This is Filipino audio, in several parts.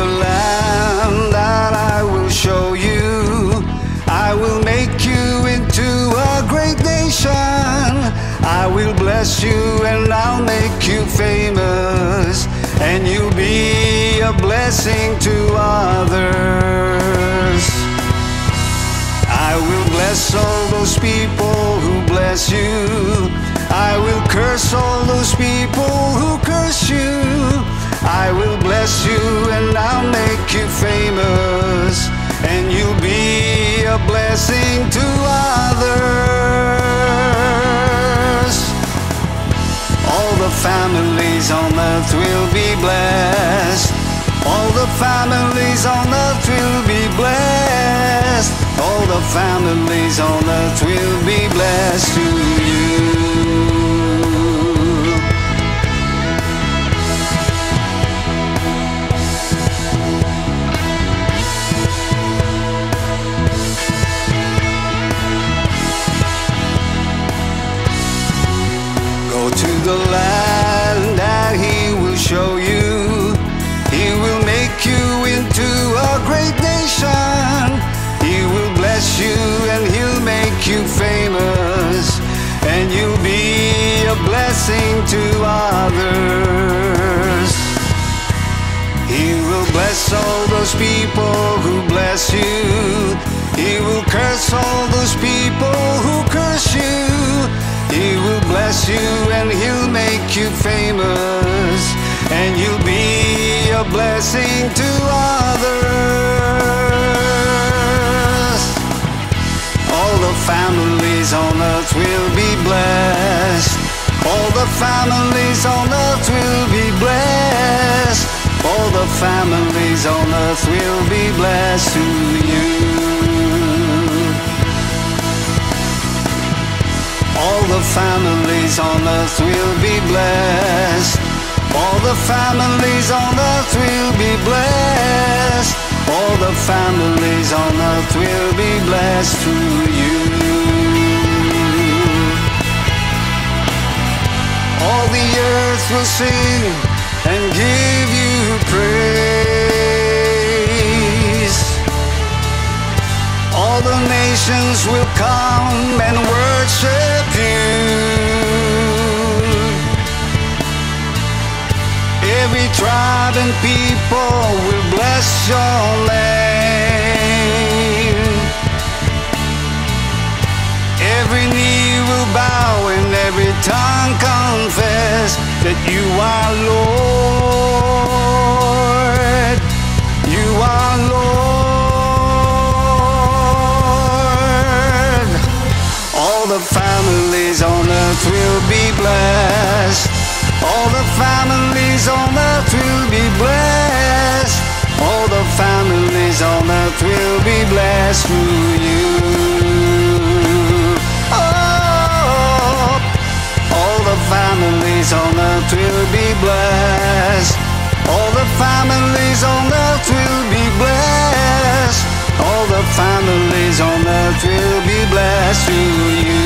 the land that I will show you. I will make you into a great nation. I will bless you and I'll make you famous, and you'll be a blessing to others. I will bless all those people who bless you. I will curse all those people who curse you. I will bless you and I'll make you famous, and you'll be a blessing to others. All the families on earth will be blessed. All the families on earth will be blessed. All the families on earth will be blessed to you. Go to the land that He will show you. He will make you into a great nation. He will bless you and He'll make you famous, and you'll be a blessing to others. He will bless all those people who bless you. He will curse all those people who curse you. He will bless you and He'll make you famous, and you'll be a blessing to others. All the families on earth will be blessed. All the families on earth will be blessed. All the families on earth will be blessed to you. All the families on earth will be blessed. All the families on earth will be blessed. All the families on earth will be blessed through you. All the earth will sing and give you praise. All the nations will come and worship you. Every tribe and people will bless your name. Every knee will bow and every tongue confess that you are Lord. You are Lord. All the families on earth will be blessed. All the families on earth will be blessed. All the families on earth will be blessed through you. Oh, all the families on earth will be blessed. All the families on earth will be blessed. All the families on earth will be blessed through you.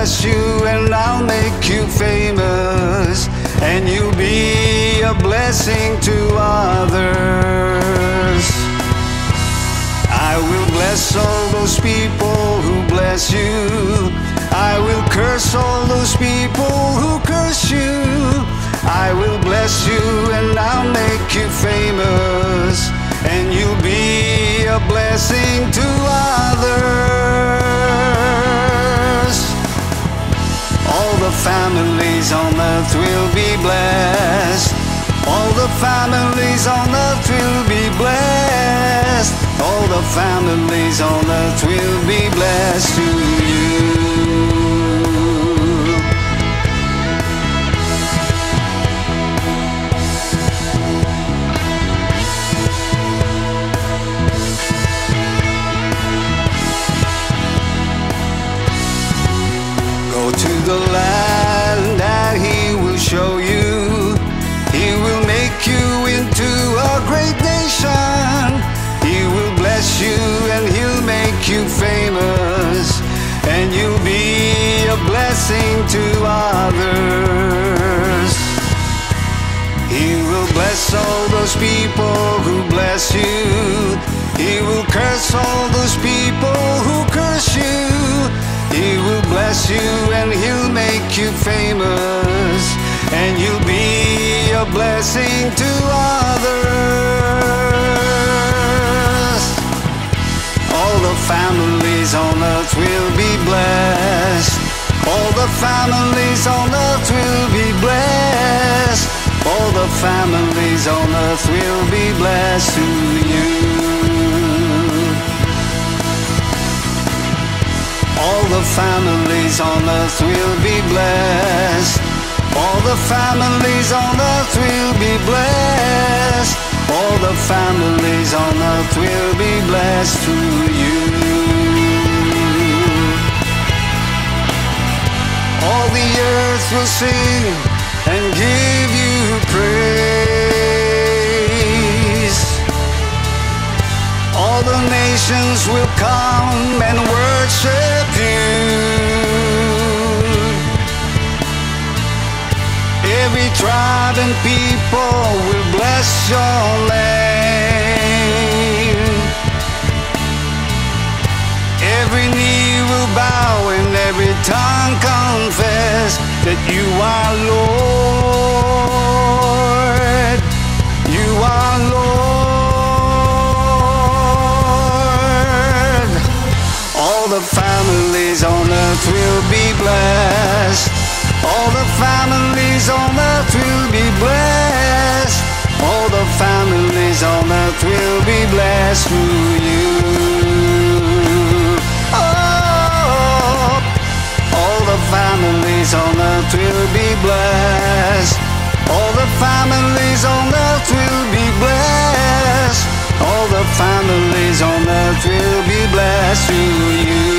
bless you and I'll make you famous, and you'll be a blessing to others. I will bless all those people who bless you. I will curse all those people who curse you. I will bless you and I'll make you famous, and you'll be a blessing to others. All the families on earth will be blessed. All the families on earth will be blessed. All the families on earth will be blessed to you. Go to the land that He will show you. He will make you into a great nation. He will bless you and He'll make you famous, and you'll be a blessing to others. He will bless all those people who bless you. He will curse all those people who curse you. He will bless you and He'll make you famous, and you'll be a blessing to others. All the families on earth will be blessed. All the families on earth will be blessed. All the families on earth will be blessed to you. All the families on earth will be blessed. All the families on earth will be blessed. All the families on earth will be blessed through you. All the earth will sing and give you praise. All the nations will come and worship you. Every tribe and people will bless your name. Every knee will bow and every tongue confess that you are Lord. You are Lord. All the families on earth will be blessed. All the families on earth will be blessed. All the families on earth will be blessed through you. Oh, all the families on earth will be blessed. All the families on earth will be blessed. All the families on earth will be blessed through you.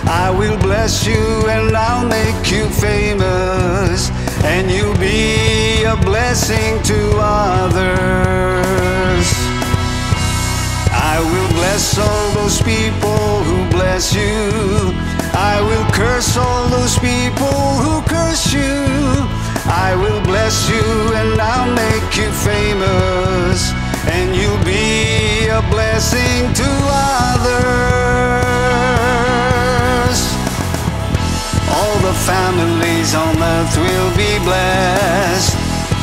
I will bless you and I'll make you famous, and you'll be a blessing to others. I will bless all those people who bless you. I will curse all those people who curse you. I will bless you and I'll make you famous, and you'll be a blessing to others. All the families on earth will be blessed.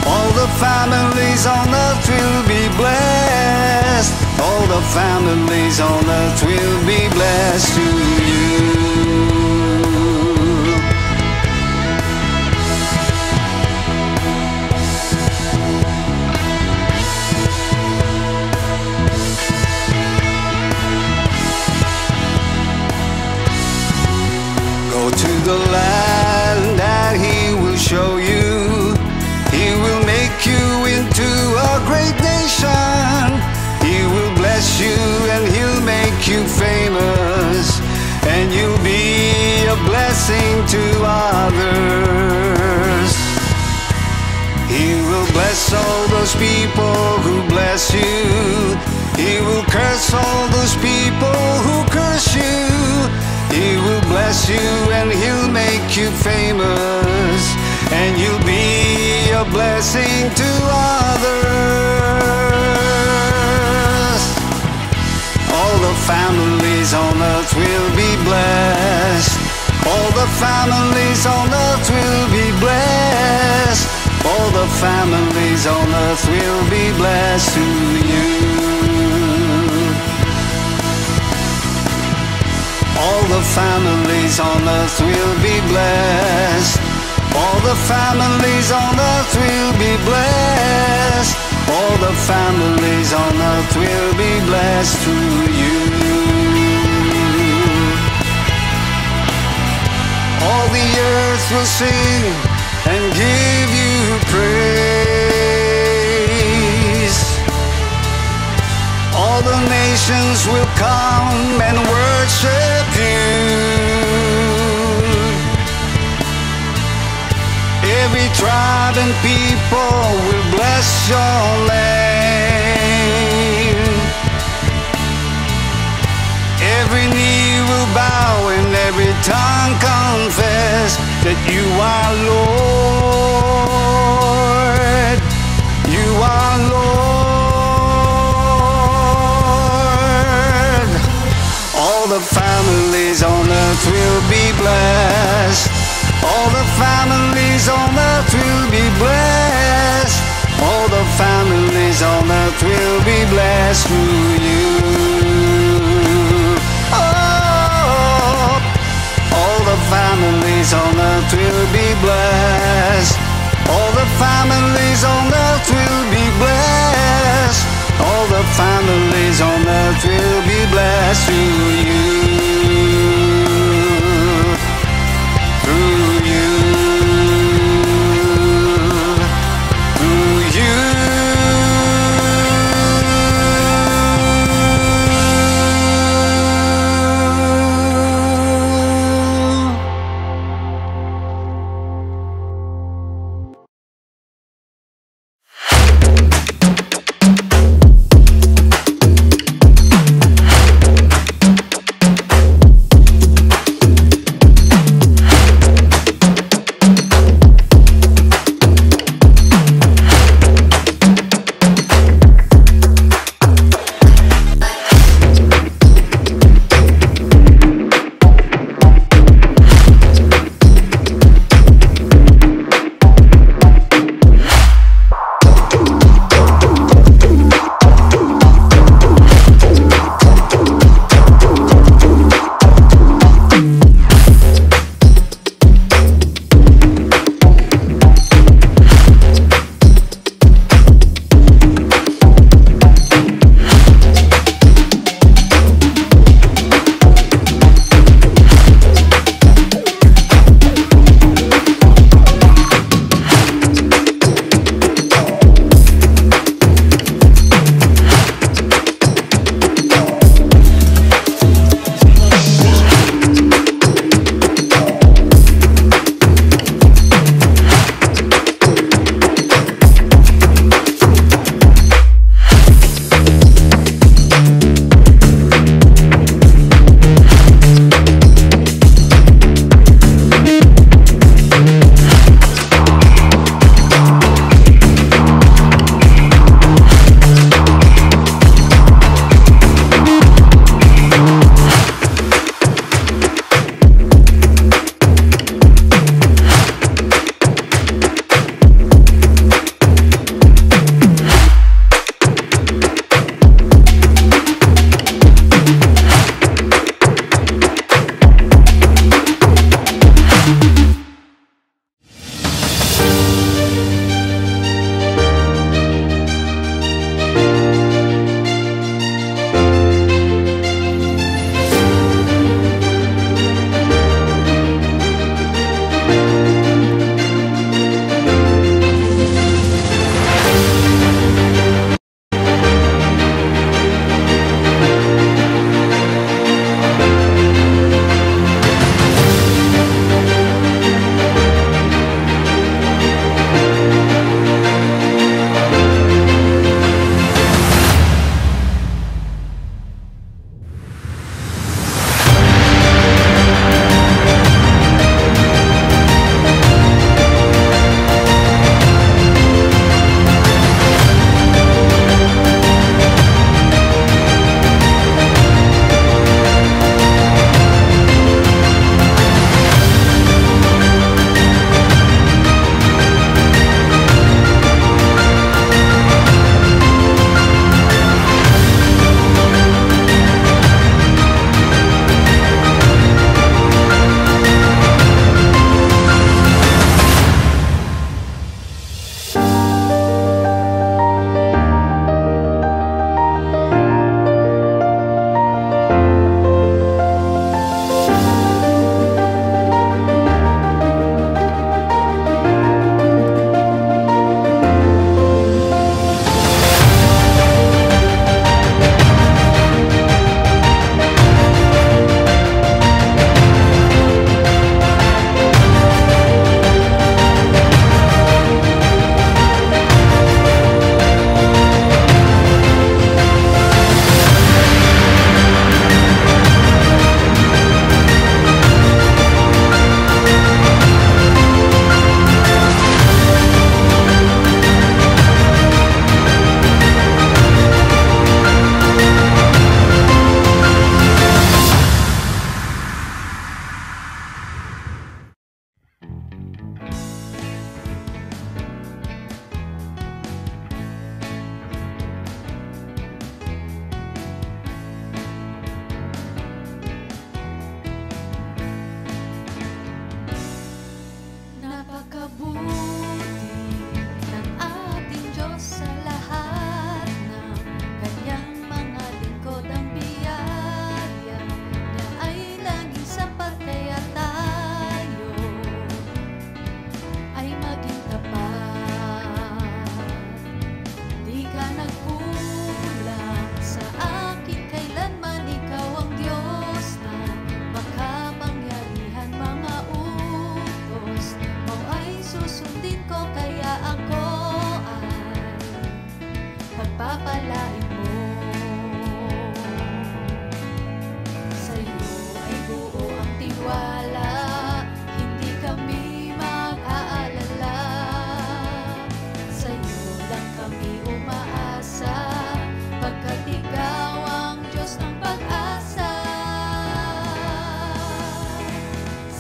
All the families on earth will be blessed. All the families on earth will be blessed to you. Go to the land that He will show you. He will make you into a great nation. He will bless you and He'll make you famous, and you'll be a blessing to others. He will bless all those people who bless you. He will curse all those people who curse you. He will bless you and He'll make you famous, and you'll be a blessing to others. All the families on earth will be blessed. All the families on earth will be blessed. All the families on earth will be blessed to you. All the families on earth will be blessed. All the families on earth will be blessed. All the families on earth will be blessed through you. All the earth will sing and give you praise. All the nations will come and worship you. Every tribe and people will bless your name. Every knee will bow and every tongue confess that you are Lord. You are Lord. All the families on earth will be blessed. All the families on earth will be blessed. All the families on earth will be blessed through you. Oh, all the families on earth will be blessed. All the families on earth will be blessed. All the families on earth will be blessed through you.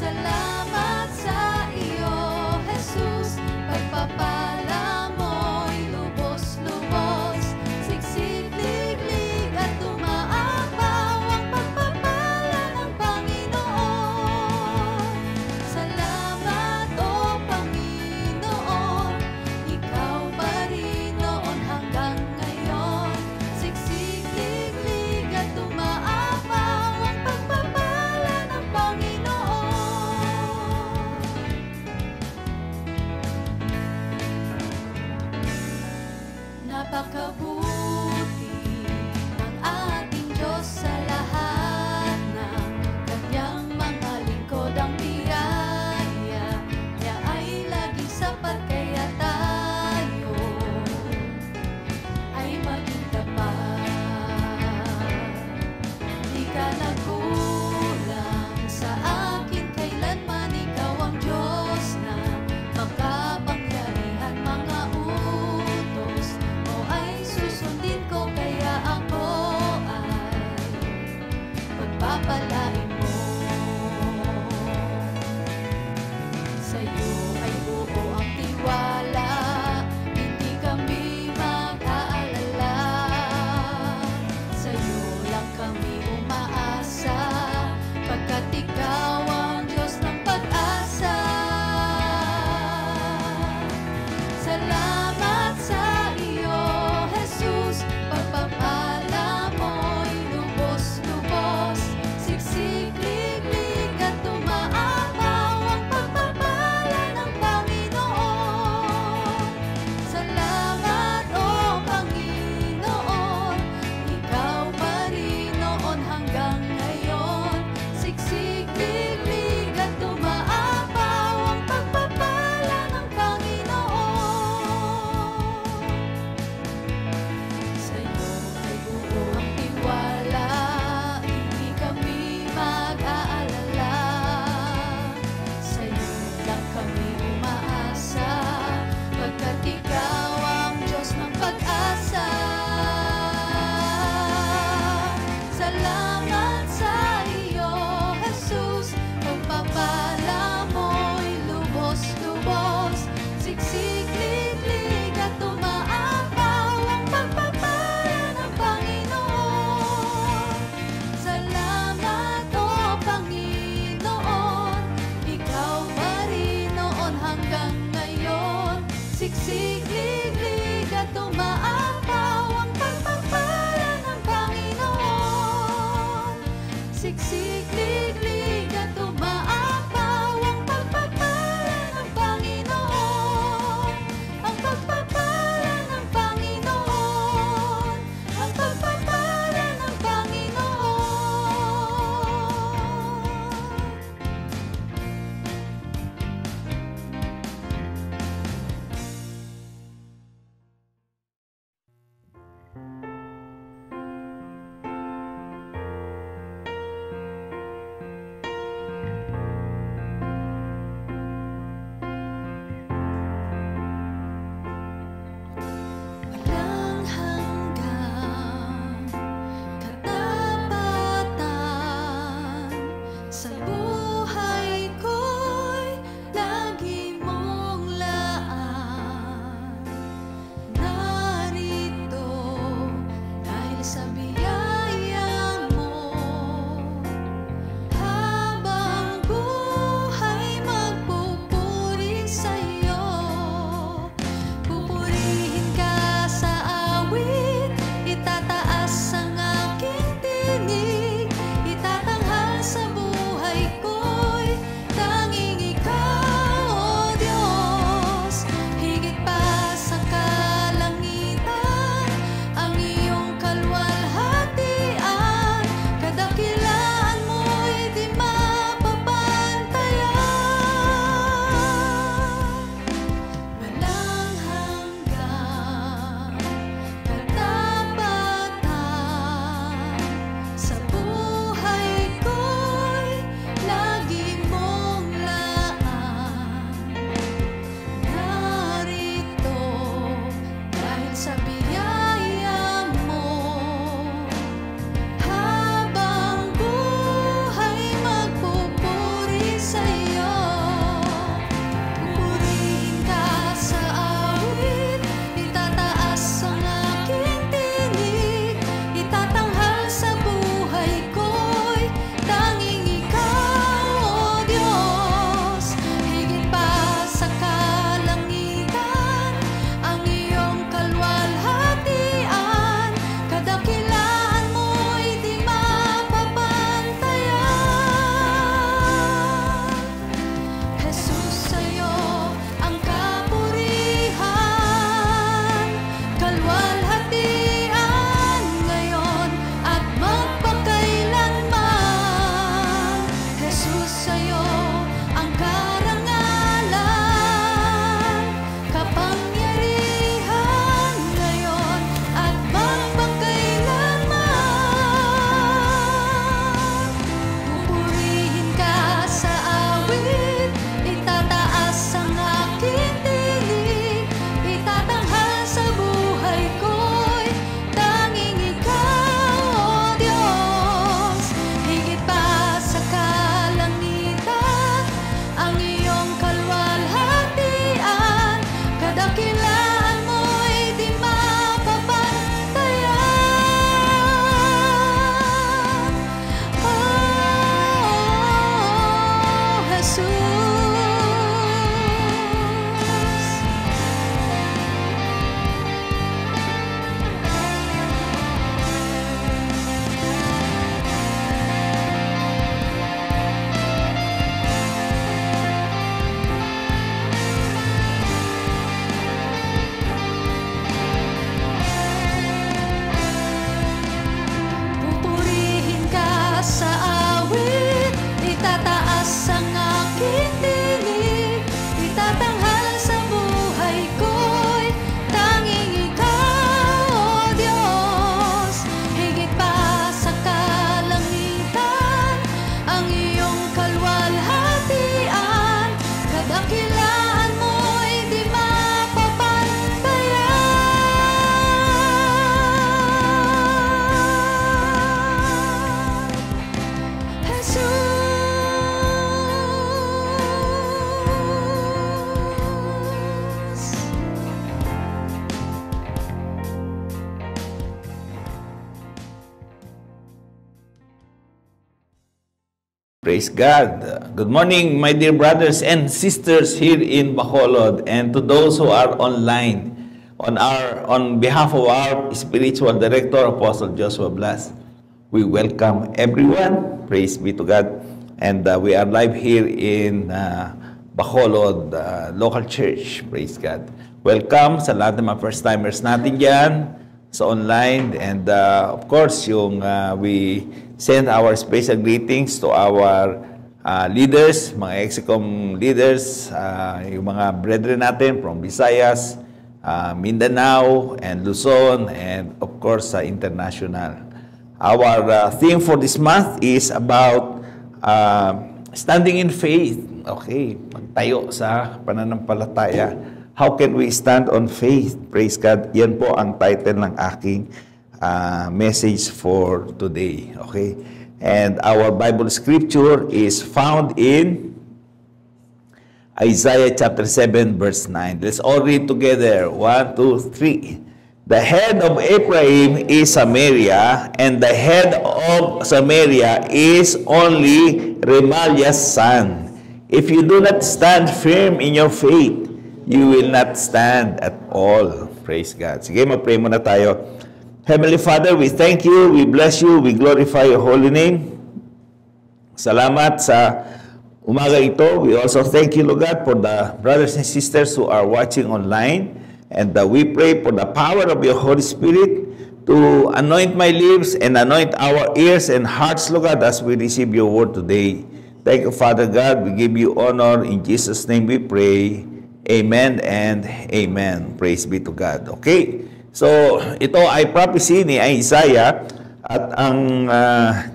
Salamat sa iyo, Jesus. Pagpapala mo'y lubos-lubos, siksik-liglig at tumaapaw ang pagpapala ng Panginoon. Salamat, O Panginoon, ikaw pa rin noon hanggang ngayon. Siksik-liglig at tumaapaw ang pagpapala ng Panginoon. Napakabuti ng ating Diyos sa lahat ng kanyang mga lingkod. Ang biyaya niya ay laging sapat, kaya tayo ay maging tapat. Di ka nagkulang sa akin kailanman, ikaw ang Diyos na makapangyarihan. Mga utos mo ay susundin ko, kaya ako ay pagpapalain mo. Sa'yo ay buo ang tiwala, hindi kami mag-aalala. Sa'yo lang kami umaasa, pagkat ikaw ang Diyos ng pag-asa. Salamat sa iyo, Jesus. Pagpapala mo'y lubos-lubos, siksik-liglig at tumaapaw ang pagpapala ng Panginoon. Salamat, O Panginoon, ikaw pa rin noon hanggang ngayon. Siksik-liglig at tumaapaw ang pagpapala ng Panginoon. Sa'yo ay buo ang tiwala, hindi kami mag-aalala. Sa'yo lang kami umaasa, pagkat ikaw ang Diyos ng pag-asa. Salamat sa iyo, Jesus. Pagpapala mo'y lubos-lubos, siksik-liglig at tumaapaw ang pagpapala ng Panginoon. Salamat, O Panginoon, ikaw pa rin noon hanggang ngayon. Siksik-liglig at tumaapaw ang pagpapala ng Panginoon. Siksik-liglig at tumaapaw ang pagpapala ng Panginoon. Ang pagpapala ng Panginoon. Ang pagpapala ng Panginoon. Walang hanggang katapatan sa buhay ko'y lagi mong laan. Narito dahil sa biyaya mo, habang buhay magpupuri sa'yo. Pupurihin ka sa awit, itataas ang aking tinig, itatanghal sa buhay ko'y tanging ikaw, O Diyos. Higit pa sa kalangitan, ang iyong kalwalhatian, kadakilaan mo'y di mapapantayan. Walang hanggang katapatan sa buhay ko'y lagi mong laan. Narito dahil sa biyaya mo, habang buhay magpupuri sa'yo. Praise God. Good morning, my dear brothers and sisters here in Bacolod, and to those who are online. On behalf of our spiritual director, Apostle Joshua Blas, we welcome everyone. Praise be to God. And we are live here in Bacolod local church. Praise God. Welcome sa lahat ng mga first-timers natin dyan sa online. And of course, we send our special greetings to our leaders, mga Execom leaders, yung mga brethren natin from Visayas, Mindanao, and Luzon, and of course, international. Our theme for this month is about standing in faith. Okay, magtayo sa pananampalataya. How can we stand on faith? Praise God. Yan po ang title ng aking message for today. Okay, and our Bible scripture is found in Isaiah chapter 7 verse 9. Let's all read together. 1, 2, 3. The head of Ephraim is Samaria, and the head of Samaria is only Remaliah's son. If you do not stand firm in your faith, you will not stand at all. Praise God. Sige, mag-pray muna tayo. Heavenly Father, we thank you, we bless you, we glorify your holy name. Salamat sa umaga ito. We also thank you, Lord God, for the brothers and sisters who are watching online. And we pray for the power of your Holy Spirit to anoint my lips and anoint our ears and hearts, Lord God, as we receive your word today. Thank you, Father God. We give you honor. In Jesus' name we pray. Amen and amen. Praise be to God. Okay. So, ito ay prophecy ni Isaiah. At ang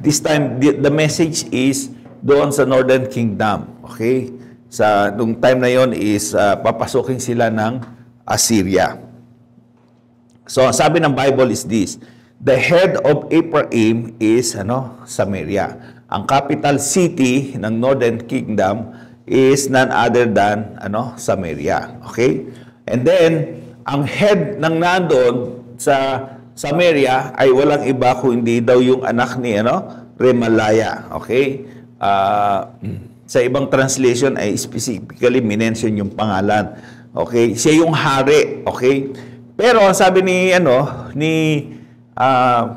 this time, the message is doon sa Northern Kingdom. Okay? Nung time na yon is papasukin sila ng Assyria. So, sabi ng Bible is this: the head of Ephraim is Samaria. Ang capital city ng Northern Kingdom is none other than Samaria. Okay? And then, ang head ng nandoon sa Samaria ay walang iba kundi daw yung anak ni Remaliah. Okay? Sa ibang translation ay specifically minention yung pangalan. Okay? Siya yung hari. Okay? Pero sabi ni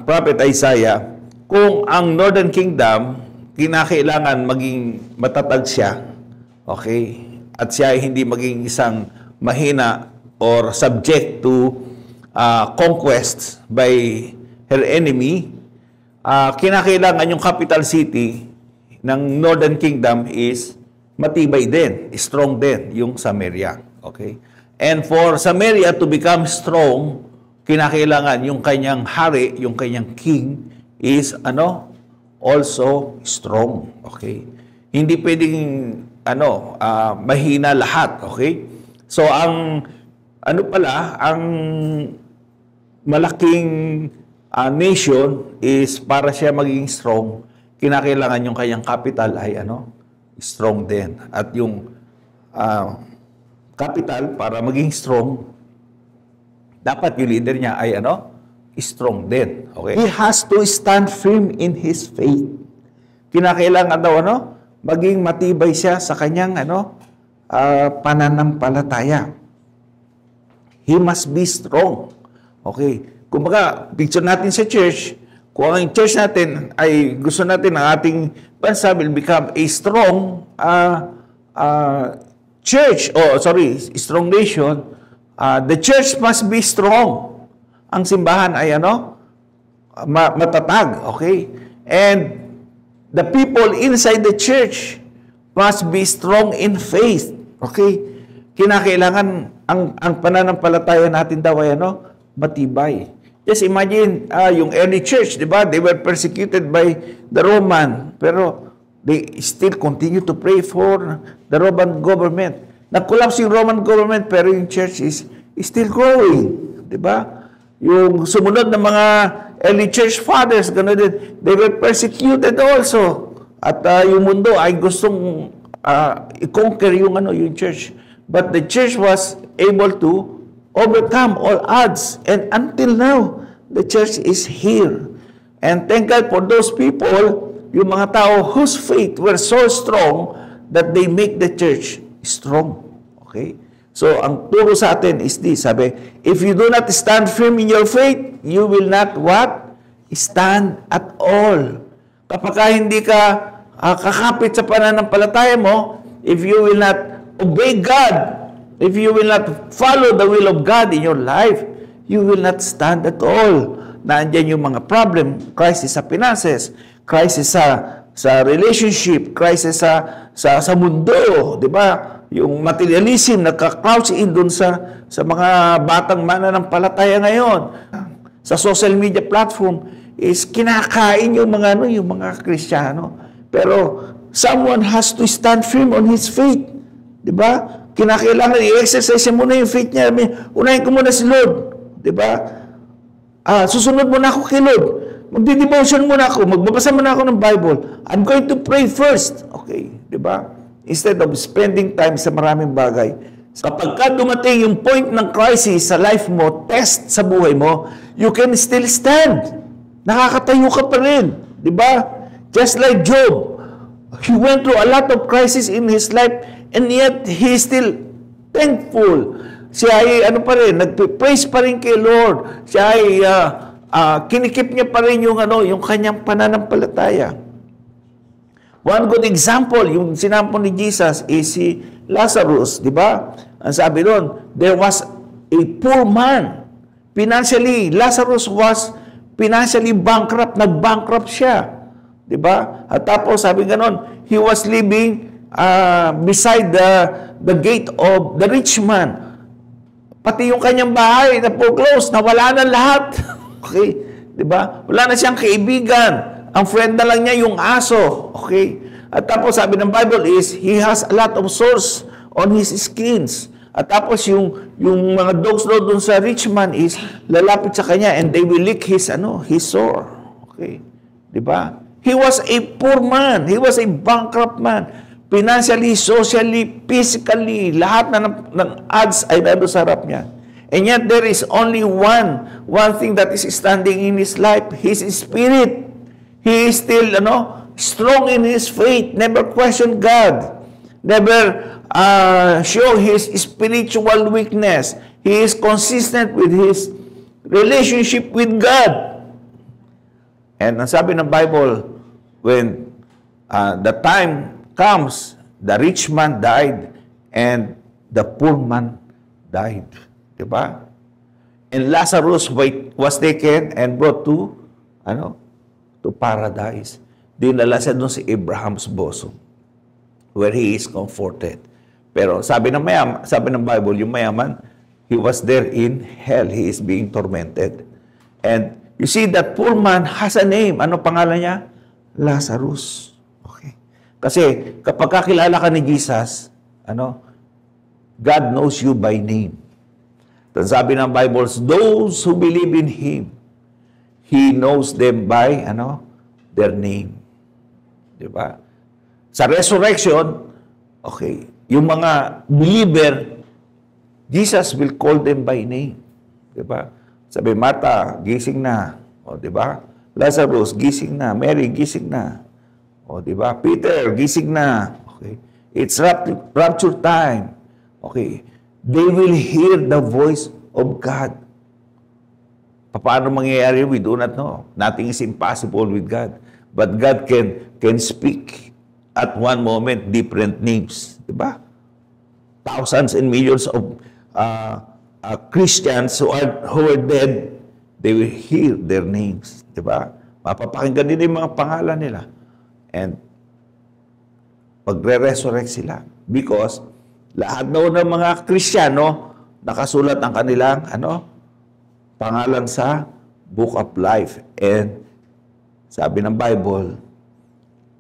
Prophet Isaiah, kung ang Northern Kingdom kinakailangan maging matatag siya, okay? At siya ay hindi maging isang mahina or subject to conquest by her enemy, kinakailangan yung capital city ng Northern Kingdom is matibay din, strong din, yung Samaria. Okay? And for Samaria to become strong, kinakailangan yung kanyang hari, yung kanyang king is also strong. Okay? Hindi pwedeng mahina lahat. Okay? So ang ang malaking nation is para siya maging strong, kinakailangan yung kanyang capital ay strong din. At yung capital para maging strong, dapat yung leader niya ay strong din. Okay? He has to stand firm in his faith. Kinakailangan daw maging matibay siya sa kanyang pananampalataya. He must be strong. Okay? Kumbaga, picture natin sa church, kung ang church natin ay gusto natin ang ating bansa will become a strong strong nation, the church must be strong. Ang simbahan ay matatag. Okay? And the people inside the church must be strong in faith. Okay? Kinakailangan ang pananampalataya natin daw ay matibay. Just imagine yung early church, di ba? They were persecuted by the Roman, pero they still continue to pray for the Roman government. Nag-collapse yung Roman government, pero yung church is still growing, di ba? Yung sumunod na mga early church fathers, gano'n din, they were persecuted also. At yung mundo ay gustong i-conquer yung church. But the church was able to overcome all odds. And until now, the church is here. And thank God for those people, yung mga tao whose faith were so strong that they make the church strong. Okay? So, ang turo sa atin is this, sabi, if you do not stand firm in your faith, you will not what? Stand at all. Kapag hindi ka kakapit sa pananampalataya mo, if you will not obey God, if you will not follow the will of God in your life, you will not stand at all. Naandyan yung mga problem, crisis sa finances, crisis sa relationship, crisis sa mundo, di ba? Yung materialism, nagka-crouch in dun sa mga batang mananampalataya ngayon. Sa social media platform, is kinakain yung mga Kristiyano. Pero, someone has to stand firm on his faith. Di ba? Kinakailangan i-exercise muna yung faith niya. Unahin ko muna si Lord. Di ba? Susunod muna ako kay Lord. Magdi-devotion muna ako. Magbabasa muna ako ng Bible. I'm going to pray first. Okay. Di ba? Instead of spending time sa maraming bagay. Kapag ka dumating yung point ng crisis sa life mo, test sa buhay mo, you can still stand. Nakakatayo ka pa rin. Di ba? Just like Job. He went through a lot of crisis in his life and yet he is still thankful. Siya ay nagpe-praise pa rin kay Lord. Siya ay kinikip niya pa rin yung kanyang pananampalataya. One good example, yung sinampon ni Jesus is si Lazarus, di ba? Ang sabi doon, there was a poor man. Financially, Lazarus was financially bankrupt. Nag-bankrupt siya. Di ba? At tapos, sabi ganon, he was living beside the gate of the rich man. Pati yung kanyang bahay na foreclosed, nawala na lahat. Okay? Di ba? Wala na siyang kaibigan. Ang friend na lang niya yung aso. Okay? At tapos sabi ng Bible is, he has a lot of sores on his skins. At tapos yung mga dogs doon sa rich man is lalapit sa kanya and they will lick his sore. Okay? Di ba? He was a poor man. He was a bankrupt man. Financially, socially, physically, lahat ng odds ay nado sa harap niya. And yet there is only one thing that is standing in his life, his spirit. He is still, strong in his faith, never question God, never show his spiritual weakness. He is consistent with his relationship with God. And ang sabi ng Bible, when the time comes, the rich man died and the poor man died. Diba? And Lazarus was taken and brought to paradise. Dinala siya doon sa Abraham's bosom where he is comforted. Pero sabi ng Bible, yung mayaman, he was there in hell. He is being tormented. And you see, that poor man has a name. Ano pangalan niya? Lazarus. Okay. Kasi kapag kakilala ka ni Jesus, God knows you by name. Then sabi ng Bible, those who believe in Him, He knows them by, their name. Diba? Sa resurrection, okay, yung mga believer, Jesus will call them by name. Diba? Sabi, Martha, gising na. O, diba? Lazarus, gising na. Mary, gising na. O, diba? Peter, gising na. Okay. It's rapture time. Okay. They will hear the voice of God. Paano mangyayari? We do not know. Nothing is impossible with God. But God can speak at one moment different names. Diba? Thousands and millions of Christians who are dead, they will hear their names. Diba? Mapapakinggan din yung mga pangalan nila. And magre-resurrect sila. Because lahat na ng mga Kristiyano, nakasulat ang kanilang pangalan sa Book of Life. And sabi ng Bible,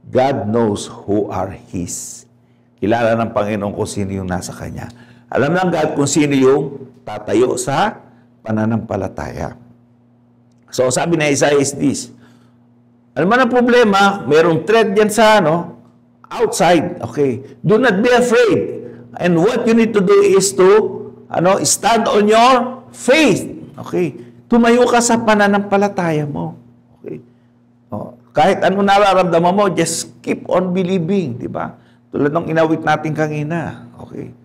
God knows who are His. Kilala ng Panginoon kung sino yung nasa Kanya. Alam ng God kung sino yung tatayo sa pananampalataya. So sabi na Isaiah is this, alam mo na problema, mayroong threat dyan sa outside. Okay. Do not be afraid. And what you need to do is to stand on your faith. Okay. Tumayo ka sa pananampalataya mo. Okay. Kahit ano nararamdaman mo, just keep on believing, di ba? Tulad ng inawit natin kanina. Okay?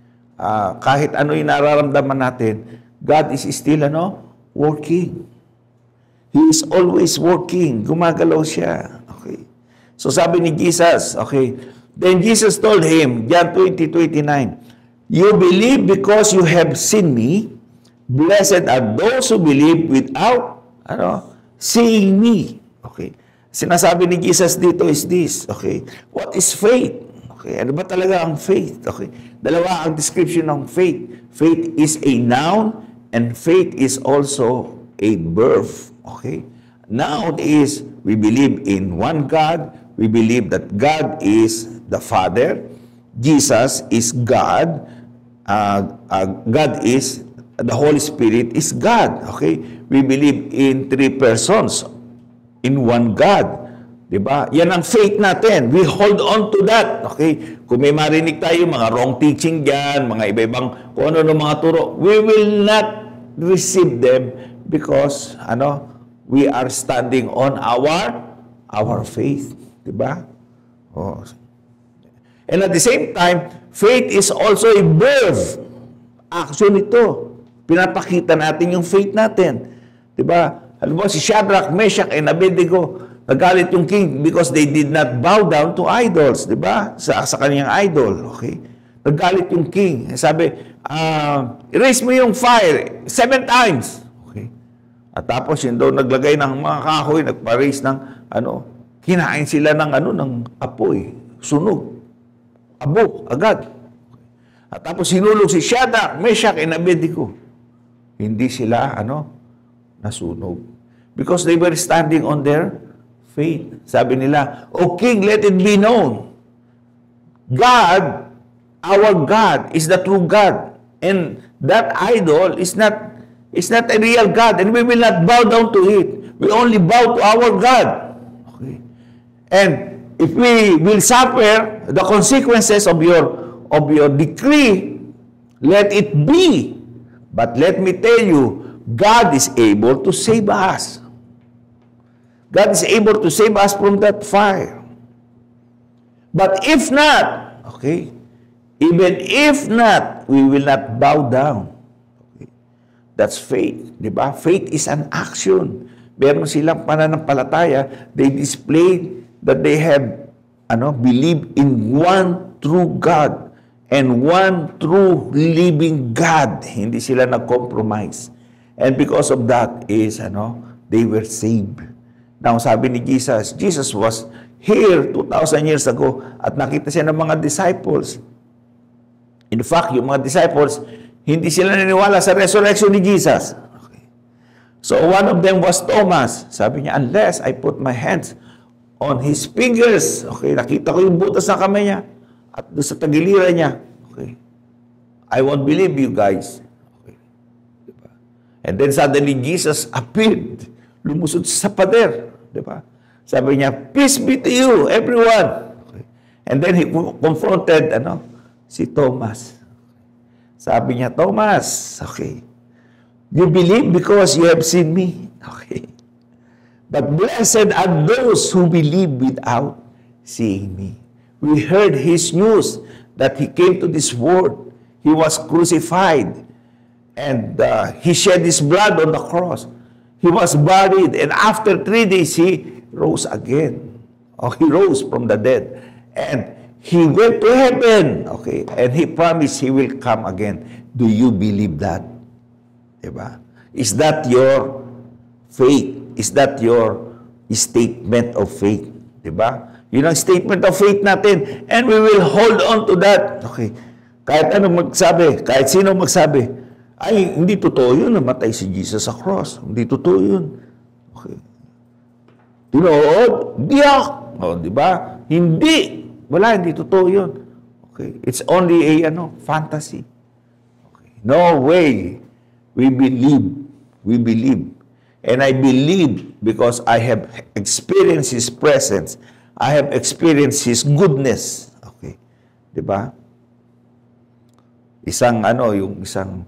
Kahit ano yung nararamdaman natin, God is still, working. He is always working. Gumagalaw siya. Okay? So sabi ni Jesus, okay, then Jesus told him, John 20:29, you believe because you have seen me. Blessed are those who believe without seeing me. Okay. Sinasabi ni Jesus dito is this. Okay. What is faith? Okay. Ano ba talaga ang faith? Okay. Dalawa ang description ng faith. Faith is a noun and faith is also a verb. Okay. Noun is we believe in one God. We believe that God is the Father. Jesus is God. God is, the Holy Spirit is God. Okay? We believe in three persons in one God. Diba? Yan ang faith natin. We hold on to that. Okay? Kung may marinig tayo, mga wrong teaching dyan, mga iba-ibang, kung ano ng mga turo, we will not receive them because, we are standing on our faith. Diba? Oh. And at the same time, faith is also a verb. Action ito. Pinapakita natin yung faith natin. Diba? Halimbawa, si Shadrach, Meshach, and Abednego, nagalit yung king because they did not bow down to idols. Diba? Sa kanyang idol. Okay? Nagalit yung king. Sabi, erase mo yung fire 7 times. Okay? At tapos, yun daw naglagay ng mga kahoy, nagpa-raise ng, kinain sila ng apoy. Sunog. Abo, agad. At tapos sinulog si Shadrach, Meshach, and Abednego. Hindi sila, nasunog. Because they were standing on their faith. Sabi nila, O King, let it be known. God, our God, is the true God. And that idol is not a real God. And we will not bow down to it. We only bow to our God. Okay. And if we will suffer the consequences of your decree, let it be. But let me tell you, God is able to save us. God is able to save us from that fire. But if not, okay, even if not, we will not bow down. Okay. That's faith. Diba? Faith is an action. Meron silang pananampalataya. They displayed that they have believe in one true God and one true living God. Hindi sila nag-compromise. And because of that is, they were saved. Now, sabi ni Jesus, Jesus was here 2,000 years ago at nakita siya ng mga disciples. In fact, yung mga disciples, hindi sila naniwala sa resurrection ni Jesus. Okay. So, one of them was Thomas. Sabi niya, unless I put my hands on his fingers. Okay, nakita ko yung butas ng kamay niya at doon sa tagiliran niya. Okay. I won't believe you guys. Okay. Diba? And then suddenly Jesus appeared. Lumusod sa pader. Diba? Sabi niya, peace be to you, everyone. Okay. And then he confronted si Thomas. Sabi niya, Thomas, okay, you believe because you have seen me. Okay. But blessed are those who believe without seeing me. We heard his news that he came to this world. He was crucified. And he shed his blood on the cross. He was buried. And after 3 days, he rose again. He rose from the dead. And he went to heaven. Okay. And he promised he will come again. Do you believe that? Diba? Is that your faith? Is that your statement of faith? Diba? Yun ang statement of faith natin. And we will hold on to that. Okay. Kahit anong magsabi, kahit sino magsabi, ay, hindi totoo yun, namatay si Jesus sa cross. Hindi totoo yun. Okay. Tinood? Diyak! Diba? Hindi. Wala, hindi totoo yun. Okay. It's only a, fantasy. Okay. No way. We believe. We believe. And I believe because I have experienced His presence. I have experienced His goodness. Okay. Diba? Yung isang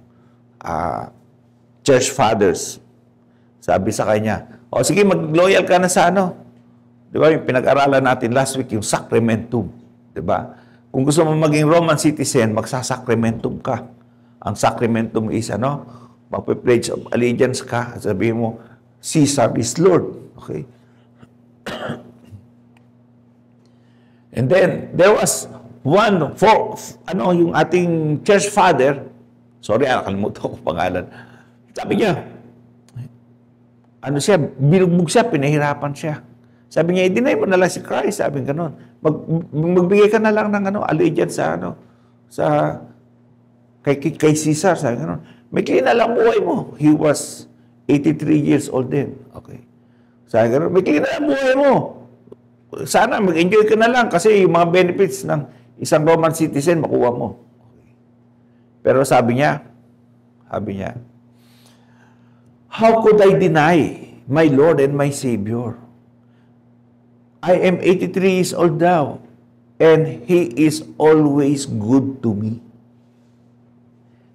church fathers, sabi sa kanya, sige, mag-loyal ka na sa Di ba? Yung pinag-aralan natin last week, yung sacramentum. Di ba? Kung gusto mo maging Roman citizen, magsasacramentum ka. Ang sacramentum is, magpe-pledge of allegiance ka. Sabihin mo, Caesar is Lord. Okay? And then, there was yung ating church father, sorry, nakalimutan ko pangalan. Sabi niya, binugbog siya, pinahirapan siya. Sabi niya, i-deny mo na lang si Christ. Sabi nga nun. Magbigay ka na lang ng allegiance kay Caesar. Sabi nga nun. May kinalang buhay mo. He was 83 years old then. Okay. Sabi nga nun, may kinalang buhay mo. Sana mag-enjoy ka na lang kasi yung mga benefits ng isang Roman citizen makuha mo. Okay. Pero sabi niya, how could I deny my Lord and my Savior? I am 83 years old now, and He is always good to me.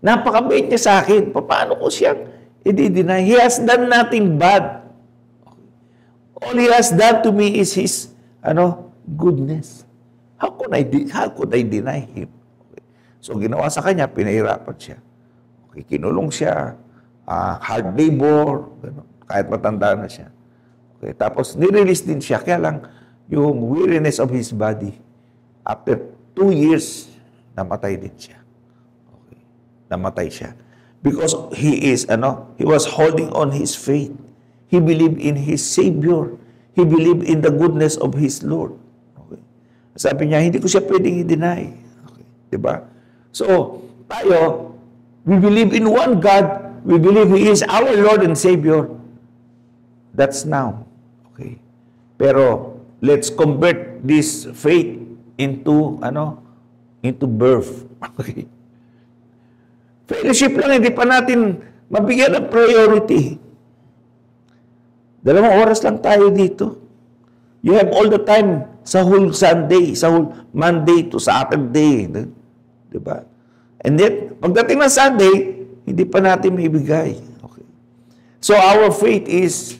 Napakabait niya sa akin. Paano ko siyang i-deny? He has done nothing bad. All He has done to me is His, goodness. How could I deny Him? Okay. So, ginawa sa kanya, pinahirapan siya. Okay, kinulong siya, hard labor, kahit matanda na siya. Okay, tapos, nirelease din siya. Kaya lang, yung weariness of his body, after 2 years, namatay din siya. Okay. Namatay siya. Because he was holding on his faith. He believed in his Savior. He believed in the goodness of his Lord. Okay. Sabi niya, hindi ko siya pwedeng i-deny. Okay. Diba? So, tayo, we believe in one God. We believe He is our Lord and Savior. That's now. Okay. Pero, let's convert this faith into birth. Okay. Fellowship lang, hindi pa natin mabigyan ng priority. 2 oras lang tayo dito. You have all the time sa whole Sunday, sa whole Monday to Saturday. Diba? And then, pagdating ng Sunday, hindi pa natin maibigay. Okay. So, our faith is,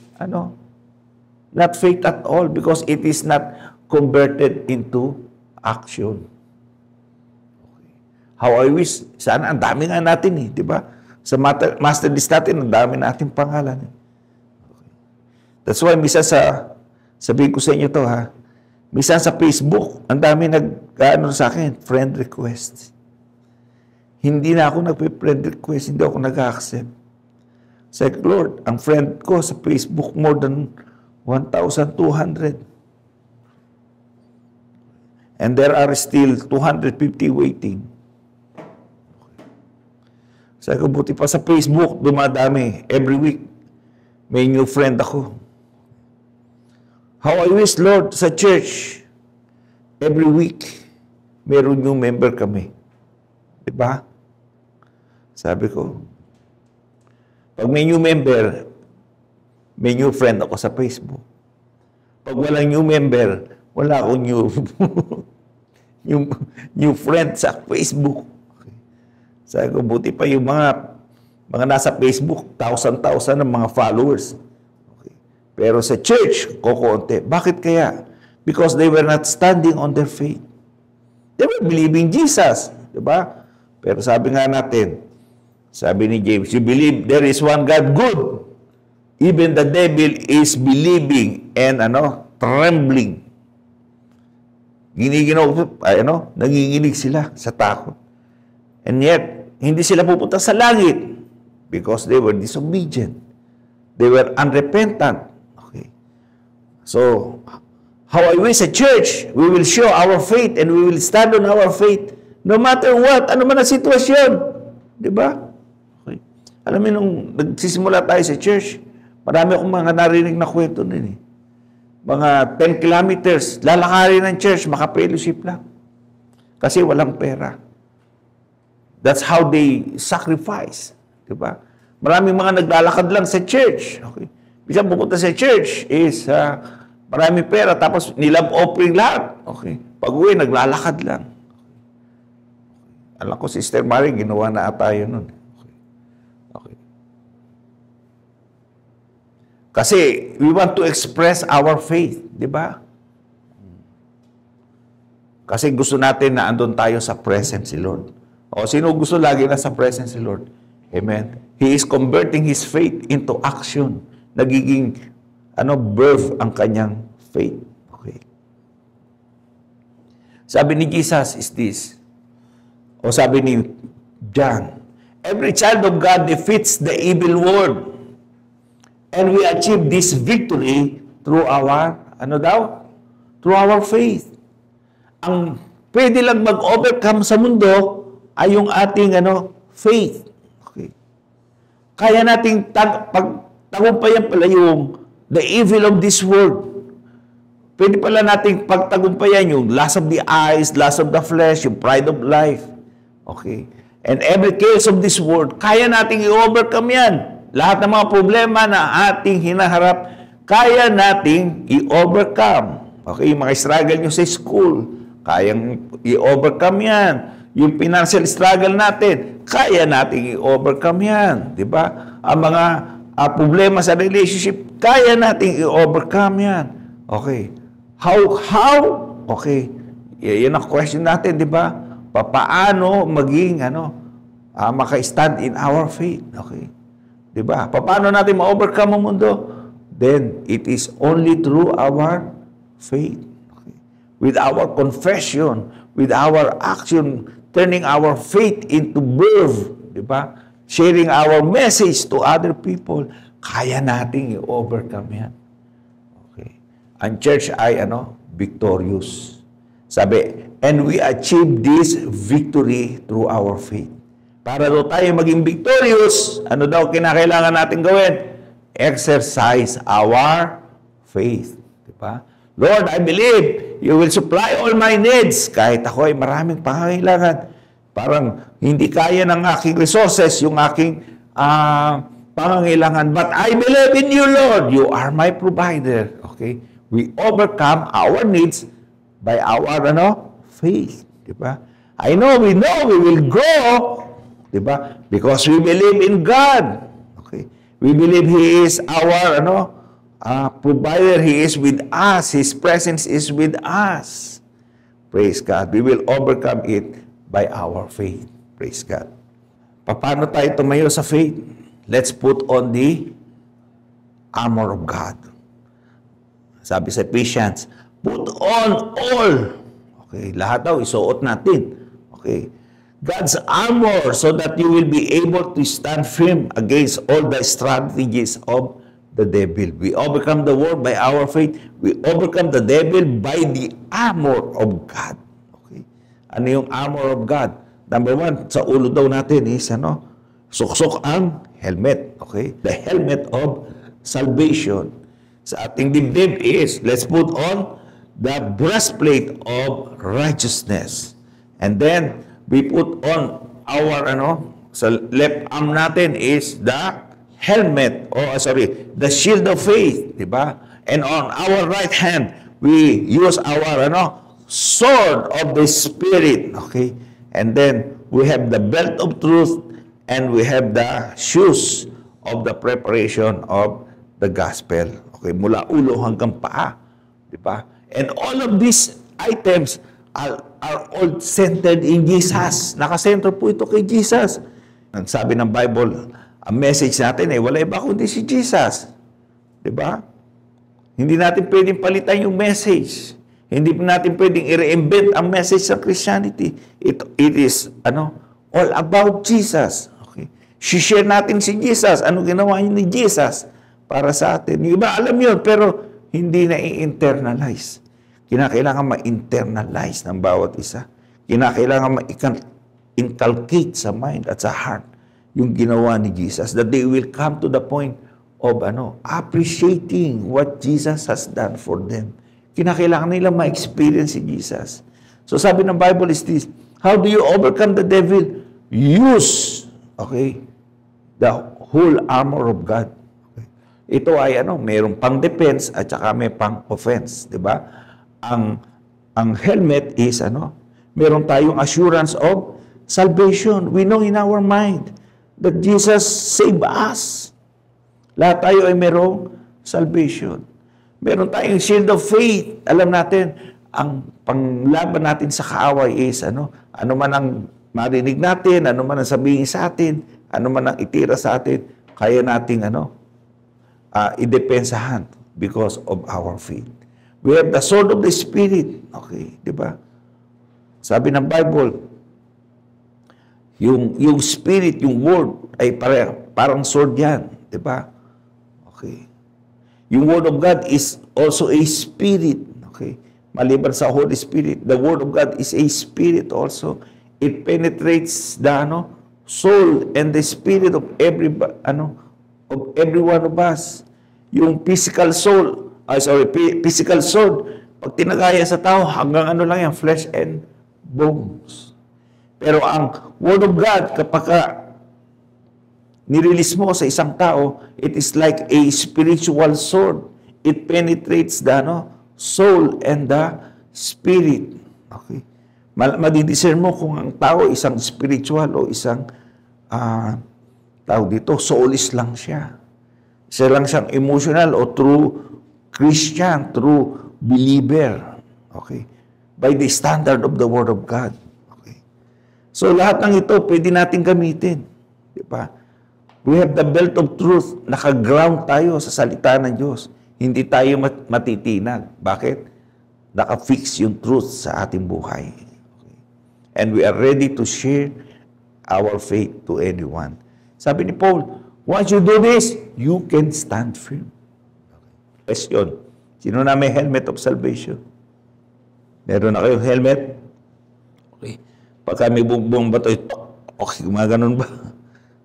not faith at all because it is not converted into action. Okay. How I wish, sana ang dami nga natin di ba? Sa master list natin, ang dami natin pangalan. Okay. That's why, misa sabihin ko sa inyo to misa sa Facebook, ang dami sa akin, friend request. Hindi na ako nagpe-friend request, hindi ako nag-accept. Say, Lord, ang friend ko sa Facebook more than 1,200. And there are still 250 waiting. Sabi ko, buti pa sa Facebook, dumadami. Every week, may new friend ako. How I wish, Lord, sa church, every week, meron new member kami. Diba? Sabi ko, pag may new member, may new friend ako sa Facebook. Pag walang new member, wala akong new friend sa Facebook. Okay. Sabi ko, buti pa yung mga nasa Facebook, 1,000 ng mga followers. Okay. Pero sa church, kokonti. Bakit kaya? Because they were not standing on their faith. They were believing Jesus. Diba? Pero sabi nga natin, sabi ni James, you believe there is one God, good. Even the devil is believing and trembling. Nanginginig sila sa takot. And yet, hindi sila pupunta sa langit because they were disobedient. They were unrepentant. Okay. So, how I wish a church, we will show our faith and we will stand on our faith no matter what, ano man ang sitwasyon. Diba? Okay. Alam mo, nung nagsisimula tayo sa church, marami akong mga narinig na kwento din Mga 10 kilometers, lalakarin ng church, maka-fellowship lang. Kasi walang pera. That's how they sacrifice. Diba? Maraming mga naglalakad lang sa church. Okay. Bisa pupunta sa church is maraming pera, tapos nilab offering lahat. Okay. Pag-uwi, naglalakad lang. Alam ko, Sister Mary, ginawa na ata yun nun. Okay. Kasi we want to express our faith, di ba? Kasi gusto natin na andun tayo sa presence si Lord. O sino gusto lagi na sa presence si Lord? Amen. He is converting his faith into action. Nagiging birth ang kanyang faith. Okay. Sabi ni Jesus is this. O sabi ni John, every child of God defeats the evil world. And we achieve this victory through our, Through our faith. Ang pwede lang mag-overcome sa mundo ay yung ating faith. Okay. Kaya nating pagtagumpayan pala yung the evil of this world. Pwede pala nating pagtagumpayan yung lust of the eyes, lust of the flesh, yung pride of life. Okay. And every case of this world, kaya nating i-overcome yan. Lahat ng mga problema na ating hinaharap, kaya nating i-overcome. Okay, yung mga struggle nyo sa school, kayang i-overcome yan. Yung financial struggle natin, kaya nating i-overcome yan. Diba? Ang mga problema sa relationship, kaya nating i-overcome yan. Okay. How? Okay. Yan ang question natin, diba? Paano maging, maka-stand in our faith. Okay. Diba? Paano natin ma-overcome ang mundo? Then, it is only through our faith. Okay. With our confession, with our action, turning our faith into birth, di ba? Sharing our message to other people, kaya nating i-overcome yan. Okay. Ang church ay, victorious. Sabi, and we achieve this victory through our faith. Para daw tayo maging victorious, ano daw kinakailangan natin gawin? Exercise our faith. Di ba? Lord, I believe you will supply all my needs. Kahit ako ay maraming pangangailangan. Parang hindi kaya ng aking resources, yung aking pangangailangan. But I believe in you, Lord. You are my provider. Okay? We overcome our needs by our faith. Diba? We know we will grow. Diba? Because we believe in God. Okay? We believe He is our provider. He is with us. His presence is with us. Praise God. We will overcome it by our faith. Praise God. Paano tayo tumayo sa faith? Let's put on the armor of God. Sabi sa Ephesians, put on all. Okay, lahat daw isuot natin. Okay. God's armor so that you will be able to stand firm against all the strategies of the devil. We overcome the world by our faith. We overcome the devil by the armor of God. Okay. Ano yung armor of God? Number one, sa ulo daw natin is suksok ang helmet. Okay? The helmet of salvation. Sa ating dibdib is, let's put on the breastplate of righteousness. And then, we put on our, sa left arm natin is the helmet, the shield of faith, di ba? And on our right hand, we use our, sword of the Spirit, okay? And then, we have the belt of truth, and we have the shoes of the preparation of the gospel. Okay, mula ulo hanggang paa, di ba? And all of these items are all centered in Jesus. Nakasentro po ito kay Jesus. Ang sabi ng Bible, ang message natin wala iba kundi si Jesus. Diba? Hindi natin pwedeng palitan yung message. Hindi natin pwedeng i-reinvent ang message ng Christianity. It is, all about Jesus. Okay? Share natin si Jesus. Ano ginawa niya ni Jesus para sa atin? Yung iba alam yun, pero hindi na i-internalize. Kinakailangan ma-internalize ng bawat isa. Kinakailangan ma-inculcate sa mind at sa heart yung ginawa ni Jesus, that they will come to the point of appreciating what Jesus has done for them. Kinakailangan nila ma-experience si Jesus. So sabi ng Bible is this, how do you overcome the devil? Use, the whole armor of God. Okay. Ito ay mayroong pang-defense at saka may pang-offense, di ba? Ang helmet is meron tayong assurance of salvation. We know in our mind that Jesus saved us. Lahat tayo ay merong salvation. Meron tayong shield of faith. Alam natin, ang panglaban natin sa kaaway is, ano man ang marinig natin, ano man ang sabihin sa atin, ano man ang itira sa atin, kaya nating, idepensahan because of our faith. We have the sword of the Spirit. Okay, di ba? Sabi ng Bible, yung Spirit, yung Word, ay parang sword yan. Di ba? Okay. Yung Word of God is also a Spirit. Okay. Maliban sa Holy Spirit, the Word of God is a Spirit also. It penetrates the soul and the spirit of every one of us. Yung physical soul, physical sword, pag tinagaya sa tao, hanggang lang yan, flesh and bones. Pero ang Word of God, kapag nirelease mo sa isang tao, it is like a spiritual sword. It penetrates the soul and the spirit. Okay. Madidiscern mo kung ang tao isang spiritual o isang tao dito, soulless lang siya. Isa lang siyang emotional o true Christian, true believer. Okay. By the standard of the Word of God. Okay. So lahat ng ito pwede natin gamitin. Di ba? We have the belt of truth. Naka-ground tayo sa salita ng Diyos. Hindi tayo matitinag. Bakit? Naka-fix yung truth sa ating buhay. And we are ready to share our faith to anyone. Sabi ni Paul, once you do this, you can stand firm. Question, sino na may helmet of salvation? Meron na kayong helmet? Okay. Pagka may bumbong bato, okay, gumaganon ba?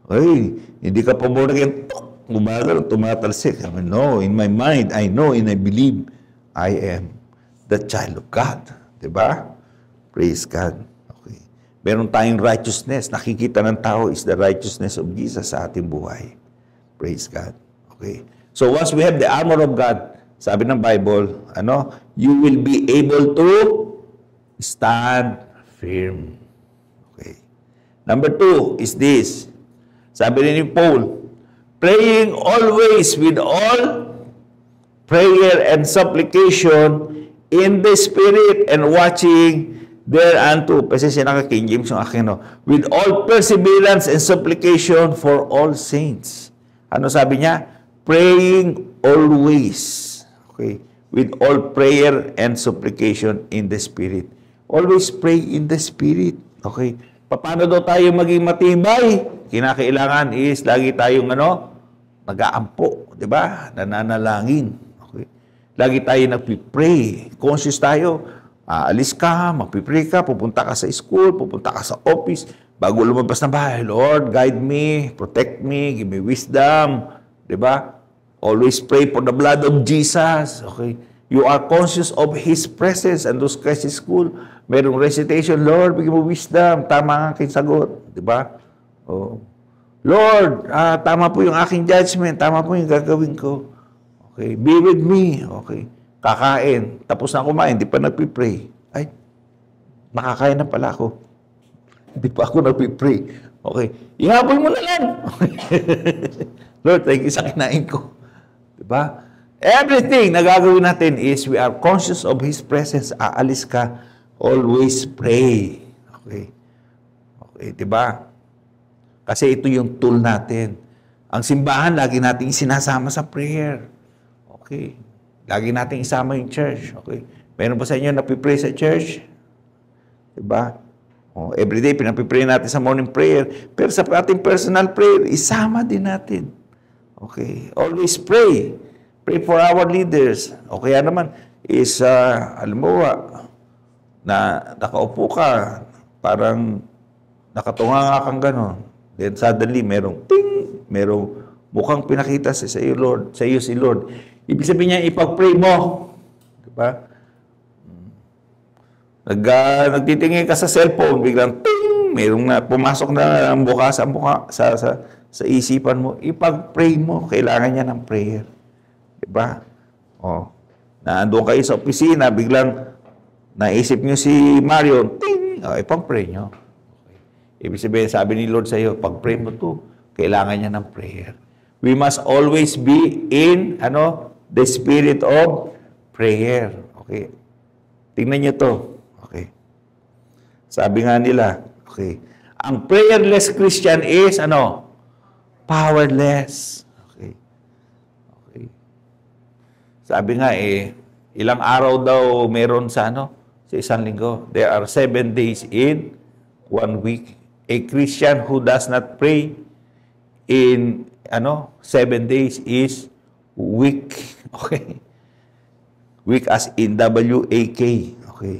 Okay, hindi ka pa born again, gumaganon, tumatalsik. I mean, no, in my mind, I know and I believe I am the child of God. Diba? Praise God. Meron tayong righteousness. Nakikita ng tao is the righteousness of Jesus sa ating buhay. Praise God. Okay. So once we have the armor of God, sabi ng Bible, you will be able to stand firm. Okay. Number 2 is this. Sabi rin ni Paul, praying always with all prayer and supplication in the Spirit and watching thereunto, kasi naka-King James yung akin, with all perseverance and supplication for all saints. Ano sabi niya? Praying always. Okay. With all prayer and supplication in the Spirit. Always pray in the Spirit. Okay. Paano daw tayo maging matibay? Kinakailangan is lagi tayong nag-aampo, di ba? Nananalangin. Okay. Lagi tayo nagpipray. Conscious tayo. Aalis ka, magpipray ka, pupunta ka sa school, pupunta ka sa office, bago lumabas na bahay, Lord, guide me, protect me, give me wisdom, di ba? Always pray for the blood of Jesus, okay? You are conscious of His presence, and those guys in school, merong recitation, Lord, bigyan mo wisdom, tama ang aking sagot, di ba? Oh. Lord, tama po yung aking judgment, tama po yung gagawin ko, okay? Be with me, okay? Kakain, tapos na kumain, di pa nagpipray. Ay, nakakain na pala ako. Di pa ako nagpipray. Okay, ihabol mo na lang. Lord, thank you sa kinain ko. Diba? Everything na gagawin natin is we are conscious of His presence. Aalis ka, always pray. Okay. Okay, diba? Kasi ito yung tool natin. Ang simbahan, lagi natin sinasama sa prayer. Okay. Lagi natin isama yung church. Okay. Meron ba sa inyo napipray sa church? Diba? Everyday, pinapipray natin sa morning prayer. Pero sa ating personal prayer, isama din natin. Okay. Always pray. Pray for our leaders. O kaya naman, is, alam mo na nakaupo ka, parang nakatunga nga kang gano'n. Then suddenly, merong ting! Merong mukhang pinakita sa iyo, Lord, sa iyo si Lord. Ibig sabihin niya, ipag-pray mo. Diba? Nagtitingin ka sa cellphone, biglang, ting! Mayroong pumasok na ang buka sa isipan mo. Ipag-pray mo. Kailangan niya ng prayer. Diba? Naandun kayo sa opisina, biglang naisip niyo si Mario, ting! Ipag-pray niyo. Okay. Ibig sabihin, sabi ni Lord sa iyo, pag-pray mo to, kailangan niya ng prayer. We must always be in, the spirit of prayer. Okay. Tingnan nyo to. Okay. Sabi nga nila, okay, ang prayerless Christian is, ano? Powerless. Okay. Okay. Sabi nga ilang araw daw meron sa, ano? Sa isang linggo. There are 7 days in 1 week. A Christian who does not pray in 7 days is weak. Okay. Weak as in W-A-K. Okay.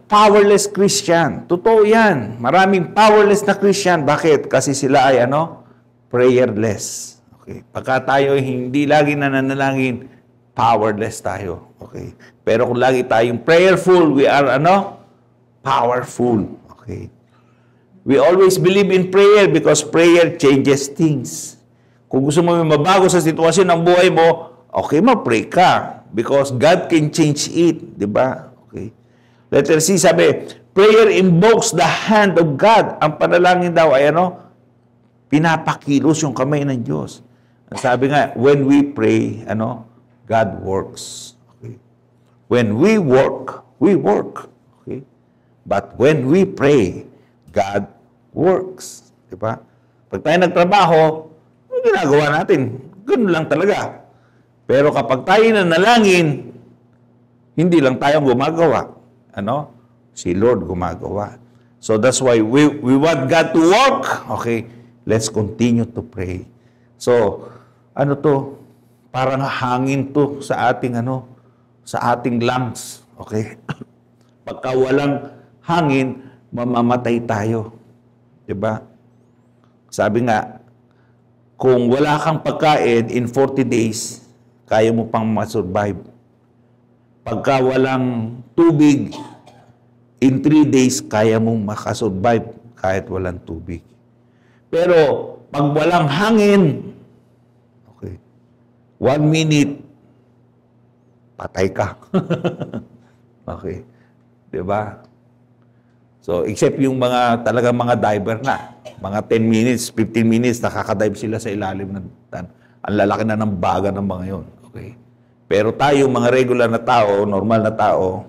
Powerless Christian. Totoo yan. Maraming powerless na Christian. Bakit? Kasi sila ay prayerless. Okay. Pagka tayo hindi lagi nananalangin, powerless tayo. Okay. Pero kung lagi tayong prayerful, we are powerful. Okay. We always believe in prayer because prayer changes things. Kung gusto mo mabago sa sitwasyon ng buhay mo, okay, ma-pray ka. Because God can change it. Diba? Okay. Letter C, sabi, prayer invokes the hand of God. Ang panalangin daw ay pinapakilos yung kamay ng Diyos. Sabi nga, when we pray, God works. Okay. When we work, Okay. But when we pray, God works. Diba? Pag tayo nagtrabaho, ang ginagawa natin, ganoon lang talaga. Pero kapag tayo nanalangin, hindi lang tayo gumagawa. Si Lord gumagawa. So that's why we want God to work. Okay, let's continue to pray. So, parang hangin to sa ating sa ating lungs. Okay? Pagka walang hangin, mamamatay tayo. 'Di ba? Sabi nga, kung wala kang pagkain in 40 days, kaya mo pang ma-survive. Pagka walang tubig, in 3 days, kaya mong makasurvive kahit walang tubig. Pero, pag walang hangin, okay, 1 minute, patay ka. Okay. Diba? So, except yung talagang mga diver na, mga 10 minutes, 15 minutes, nakakadive sila sa ilalim ng ang lalaki na ng baga ng mga yon. Okay. Pero tayo, mga regular na tao, normal na tao,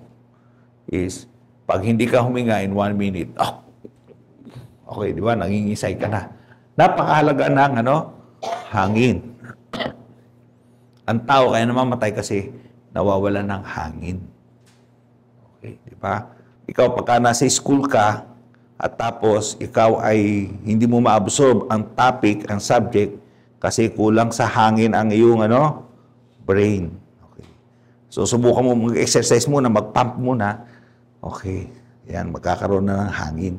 is, pag hindi ka huminga in 1 minute, okay, di ba? Nangingisay ka na. Napakahalaga ng hangin. Ang tao kaya namamatay kasi nawawala ng hangin. Okay, di ba? Ikaw, pagka nasa school ka, at tapos ikaw ay hindi mo ma-absorb ang topic, ang subject, kasi kulang sa hangin ang iyong brain. Okay. So, subukan mo mag-exercise muna, mag-pump muna. Okay. Yan, magkakaroon na ng hangin.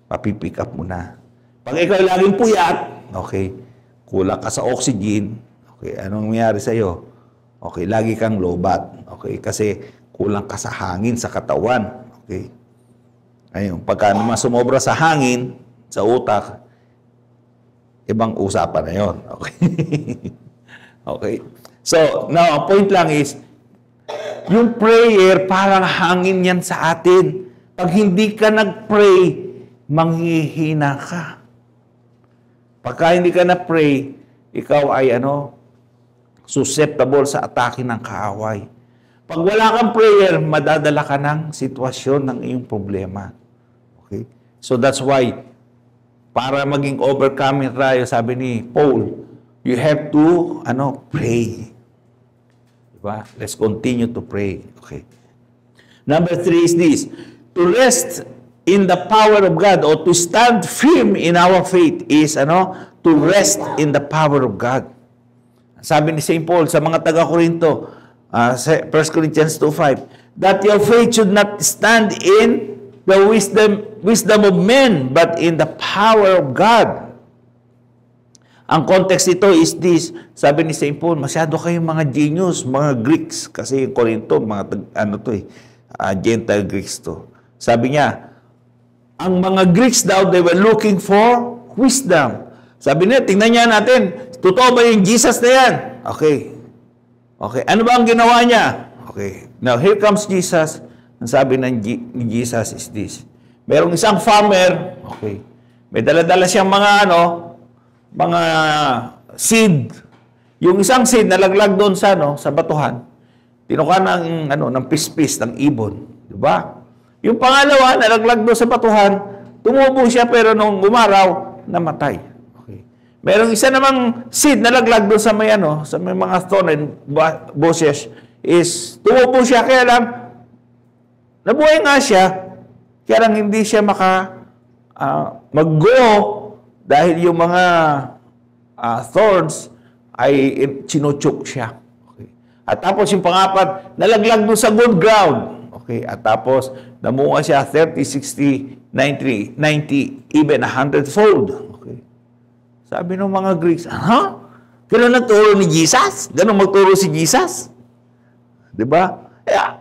Papipick up mo na. Pag ikaw laging puyat, okay, kulang ka sa oxygen. Okay, anong nangyari sa'yo? Okay, lagi kang lobat. Okay, kasi kulang ka sa hangin sa katawan. Okay. Ayun, pagka naman sumobra sa hangin, sa utak, ibang usapan na yun. Okay. Okay. So, now, ang point lang is, yung prayer, parang hangin yan sa atin. Pag hindi ka nag-pray, manghihina ka. Pagka hindi ka na-pray, ikaw ay susceptible sa atake ng kaaway. Pag wala kang prayer, madadala ka ng sitwasyon ng iyong problema. Okay? So that's why, para maging overcoming tayo, sabi ni Paul, you have to, pray. Diba? Let's continue to pray. Okay. Number 3 is this, to rest in the power of God or to stand firm in our faith is, to rest in the power of God. Sabi ni St. Paul sa mga taga-Korinto, 1 Corinthians 2:5, that your faith should not stand in the wisdom of men, but in the power of God. Ang context ito is this, sabi ni St. Paul, masyado kayong mga genius, mga Greeks, kasi Corinto, mga Gentile Greeks to. Sabi niya, ang mga Greeks daw, they were looking for wisdom. Sabi niya, tingnan niya natin, totoo ba yung Jesus na yan? Okay. Okay, ano ba ang ginawa niya? Okay, now here comes Jesus. Ang sabi ni Jesus is this. Merong isang farmer, okay, may dala-dala siyang mga seed. Yung isang seed nalaglag doon sa batuhan. tinuka ng pispis ng ibon. Diba? Yung pangalawa, nalaglag doon sa batuhan, tumubo siya pero nung umaraw, namatay. Okay. Merong isa namang seed nalaglag doon sa may mga thorn and bushes is tumubo siya kaya lang nabuhay nga siya kaya lang hindi siya mag-grow dahil yung mga thorns ay chinuchok siya. Okay. At tapos yung pangapat, nalaglag doon sa good ground. Okay. At tapos, namunga siya 30, 60, 90, even 100-fold. Okay. Sabi ng mga Greeks, Ganun nagturo ni Jesus? Ganun magturo si Jesus? Diba?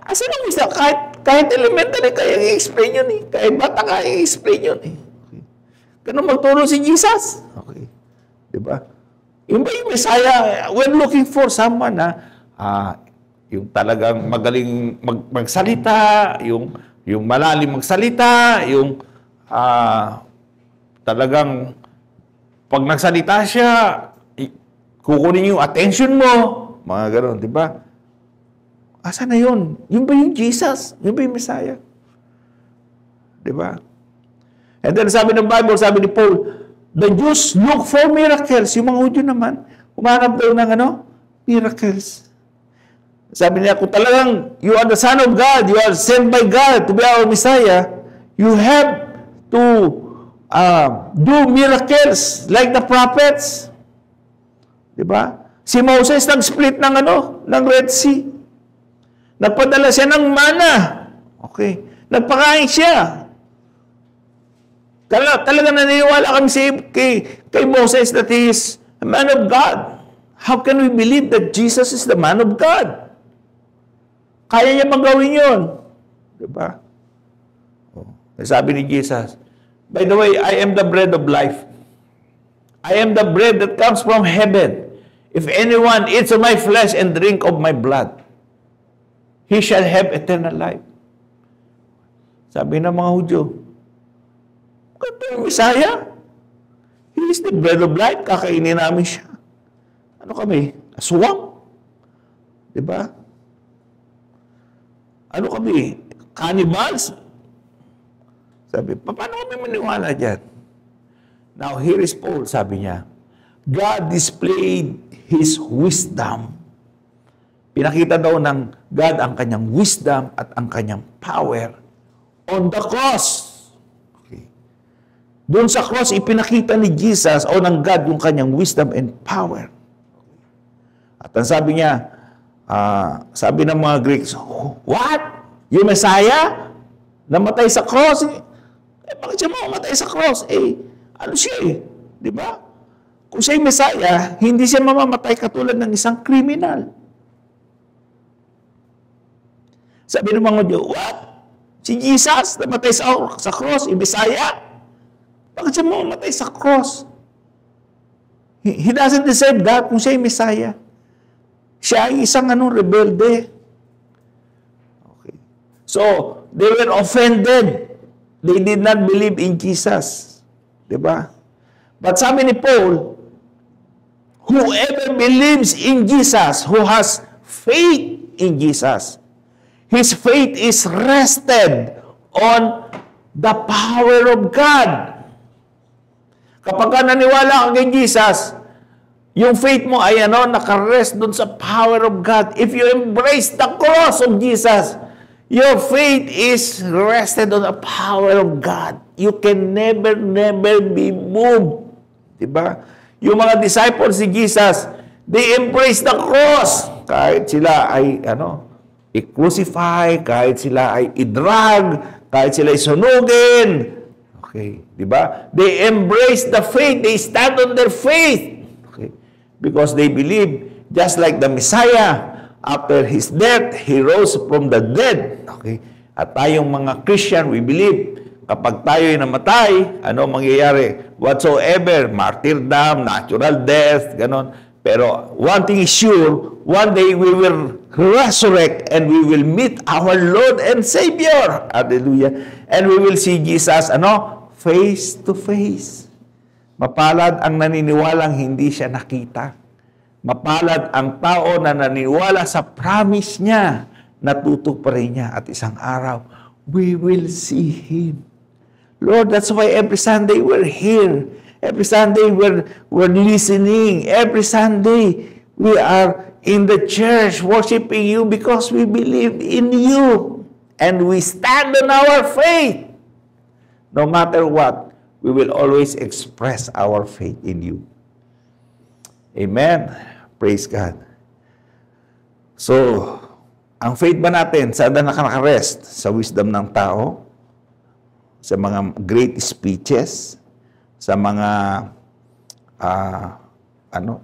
Asan ang isa? Kahit elementary kaya i-explain yun eh. Kahit bata kaya i-explain yun eh. Okay. Ganun magturo si Jesus? Okay. Diba? Yung ba yung Messiah, we're looking for someone na yung talagang magaling magsalita, yung malalim magsalita, yung talagang pag nagsalita siya, kukunin yung attention mo, mga gano'n, di ba? Asa na yun? Yun ba yung Jesus? Yun ba yung Messiah? Di ba? And then sabi ng Bible, sabi ni Paul, the Jews look for miracles. Yung mga Hudyo naman, humanap daw ng miracles. Sabi niya, kung talagang you are the Son of God, you are sent by God to be our Messiah, you have to do miracles like the prophets. Diba? Si Moses nag-split ng Red Sea. Nagpadala siya ng mana. Okay. Nagpakain siya. Talaga naniniwala kami kay Moses that he is a man of God. How can we believe that Jesus is the man of God? Kaya niya magawin yun. Diba? Sabi ni Jesus, by the way, I am the bread of life. I am the bread that comes from heaven. If anyone eats of my flesh and drink of my blood, he shall have eternal life. Sabi ng mga Hudyo, ito yung Messiah. He is the bread of life. Kakainin namin siya. Ano kami? Aswang? Diba? Ano kami? Cannibals? Sabi, paano kami maniwala dyan? Now, here is Paul, sabi niya, God displayed His wisdom. Pinakita daw ng God ang kanyang wisdom at ang kanyang power on the cross. Okay. Doon sa cross, ipinakita ni Jesus o ng God yung kanyang wisdom and power. At ang sabi niya, sabi ng mga Greeks, what? Yung Messiah? Namatay sa cross? Bakit siya mamamatay sa cross? Ano siya eh? Di ba? Kung siya yung Messiah, hindi siya mamamatay katulad ng isang kriminal. Sabi ng mga Diyo, what? Si Jesus namatay sa cross, yung Messiah? Bakit siya mamamatay sa cross? He doesn't deserve that kung siya yung Messiah. Siya ay isang rebelde. Okay. So, they were offended. They did not believe in Jesus. Diba? But sabi ni Paul, whoever believes in Jesus, who has faith in Jesus, his faith is rested on the power of God. Kapag ka naniwala ka kay Jesus, yung faith mo ay nakarest dun sa power of God. If you embrace the cross of Jesus, your faith is rested on the power of God. You can never be moved. Diba? Yung mga disciples ni Jesus, they embrace the cross. Kahit sila ay, i-crucify, kahit sila ay i-drag, kahit sila ay sunugin. Okay. Diba? They embrace the faith. They stand on their faith. Okay. Because they believe, just like the Messiah, after His death, He rose from the dead. Okay? At tayong mga Christian, we believe, kapag tayo'y namatay, ano mangyayari? Whatsoever, martyrdom, natural death, ganon. Pero one thing is sure, one day we will resurrect and we will meet our Lord and Savior. Hallelujah. And we will see Jesus, face to face. Mapalad ang naniniwalang hindi siya nakita. Mapalad ang tao na naniwala sa promise niya, natutuparin niya at isang araw, we will see Him. Lord, that's why every Sunday we're here. Every Sunday we're listening. Every Sunday we are in the church worshiping You because we believe in You. And we stand on our faith. No matter what, we will always express our faith in You. Amen. Praise God. So, ang faith ba natin, saan na naka-rest? Sa wisdom ng tao? Sa mga great speeches? Sa mga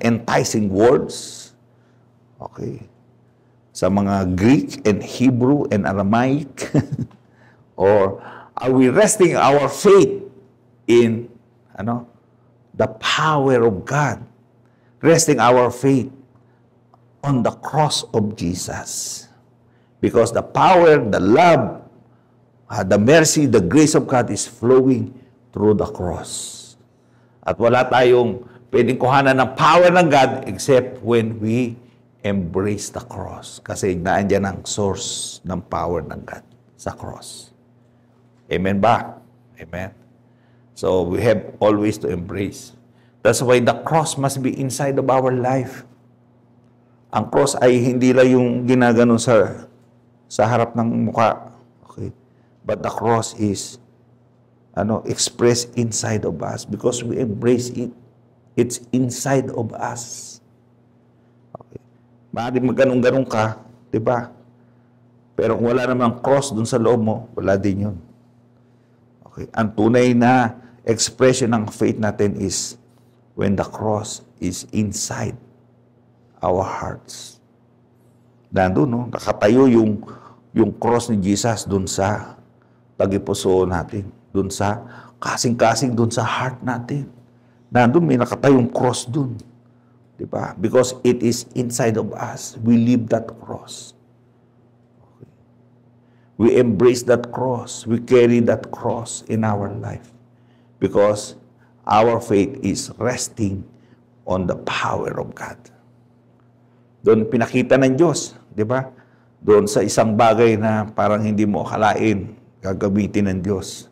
enticing words? Okay. Sa mga Greek and Hebrew and Aramaic? Or are we resting our faith in the power of God? Resting our faith on the cross of Jesus. Because the power, the love, the mercy, the grace of God is flowing through the cross. At wala tayong pwedeng kuhanan ng power ng God except when we embrace the cross. Kasi naandyan ang source ng power ng God sa cross. Amen ba? Amen. So we have always to embrace. That's why the cross must be inside of our life. Ang cross ay hindi lang yung ginaganon sa harap ng mukha. Okay? But the cross is expressed inside of us because we embrace it. It's inside of us. Okay. Maaaring magganong-ganong ka, di ba? Pero kung wala namang cross dun sa loob mo, wala din yun. Okay. Ang tunay na expression ng faith natin is when the cross is inside our hearts. Nandun, nakatayo yung cross ni Jesus dun sa tagipuso natin. Dun sa kasing-kasing dun sa heart natin. Nandun, may nakatayong cross dun. Diba? Because it is inside of us. We live that cross. Okay. We embrace that cross. We carry that cross in our life. Because our faith is resting on the power of God. Doon pinakita ng Diyos, di ba? Doon sa isang bagay na parang hindi mo akalain, gagamitin ng Diyos.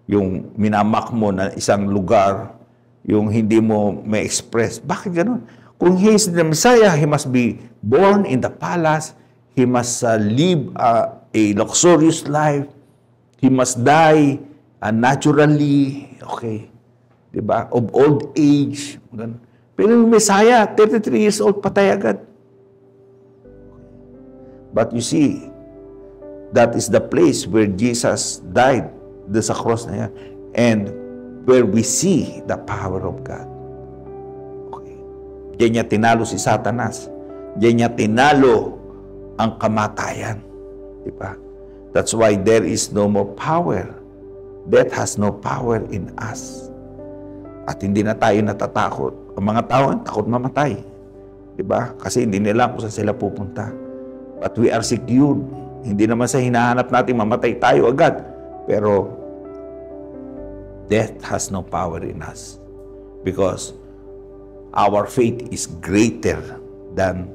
Yung minamak mo na isang lugar, yung hindi mo may express. Bakit ganun? Kung He is the Messiah, He must be born in the palace. He must live a luxurious life. He must die naturally. Okay. Diba? Of old age. Pero yung Messiah, 33 years old, patay agad. But you see, that is the place where Jesus died, sa cross na yan, and where we see the power of God. Okay. Diyan niya tinalo si Satanas. Diyan niya tinalo ang kamatayan. Diba? That's why there is no more power. Death has no power in us. At hindi na tayo natatakot. Ang mga tao takot mamatay. Diba? Kasi hindi nila kung saan sila pupunta. But we are secured. Hindi naman sa hinahanap natin mamatay tayo agad. Pero death has no power in us. Because our faith is greater than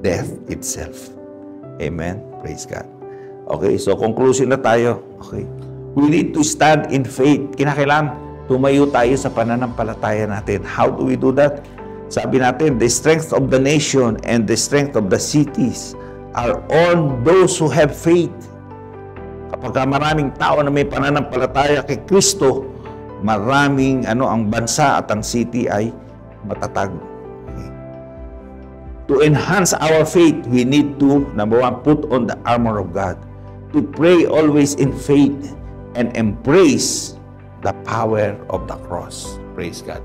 death itself. Amen? Praise God. Okay, so conclusion na tayo. Okay. We need to stand in faith. Kinakailangan tumayo tayo sa pananampalataya natin. How do we do that? Sabi natin, the strength of the nation and the strength of the cities are on those who have faith. Kapag maraming tao na may pananampalataya kay Kristo, maraming ang bansa at ang city ay matatag. Okay. To enhance our faith, we need to, number one, put on the armor of God. To pray always in faith and embrace the power of the cross. Praise God.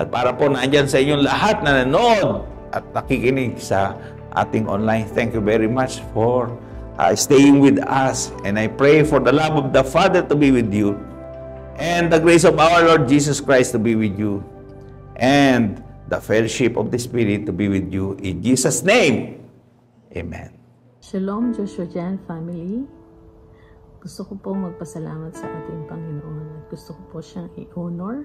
At para po naandyan sa inyong lahat na nanood at nakikinig sa ating online, thank you very much for staying with us. And I pray for the love of the Father to be with you and the grace of our Lord Jesus Christ to be with you and the fellowship of the Spirit to be with you. In Jesus' name, Amen. Shalom, Joshua Jan family. Gusto ko pong magpasalamat sa ating Panginoon at gusto ko po siyang i-honor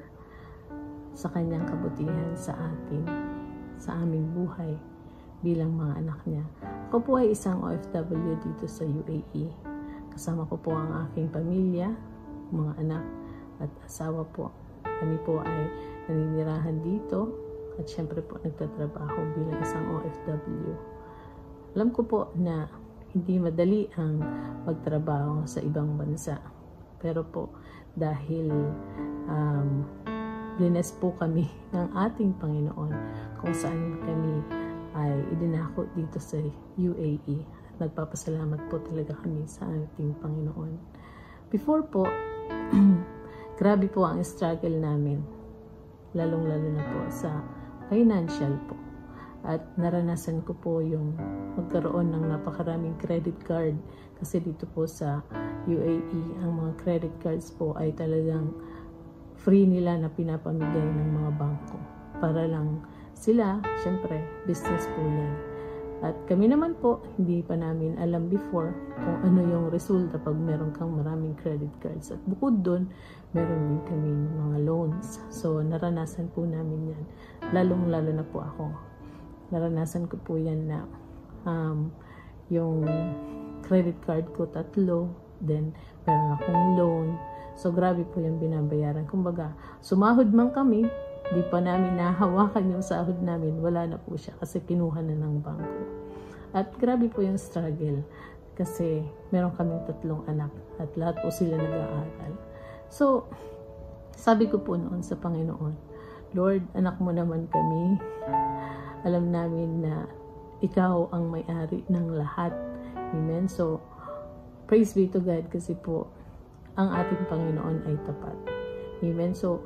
sa kanyang kabutihan sa atin. sa aming buhay bilang mga anak niya. Ako po ay isang OFW dito sa UAE. Kasama ko po ang aking pamilya, mga anak at asawa po. Kami po ay naninirahan dito at syempre po nagtatrabaho bilang isang OFW. Alam ko po na hindi madali ang magtrabaho sa ibang bansa. Pero po dahil blessed po kami ng ating Panginoon kung saan kami ay idinako dito sa UAE at nagpapasalamat po talaga kami sa ating Panginoon. Before po, grabe po ang struggle namin, lalong-lalo na po sa financial po. At naranasan ko po yung magkaroon ng napakaraming credit card kasi dito po sa UAE, ang mga credit cards po ay talagang free nila na pinapamigay ng mga bangko. Para lang sila, syempre, business po yan. At kami naman po, hindi pa namin alam before kung ano yung resulta pag meron kang maraming credit cards. At bukod doon, meron din kami mga loans. So, naranasan po namin yan. Lalong-lalo na po ako. Naranasan ko po yan na yung credit card ko 3, then meron akong loan. So, grabe po yung binabayaran. Kumbaga, sumahod man kami, di pa namin nahawakan yung sahod namin, wala na po siya kasi kinuha na ng bangko. At grabe po yung struggle kasi meron kaming 3 anak at lahat po sila nag-aaral. So, sabi ko po noon sa Panginoon, Lord, anak mo naman kami. Alam namin na ikaw ang may-ari ng lahat. Amen? So, praise be to God kasi po, ang ating Panginoon ay tapat. Amen? So,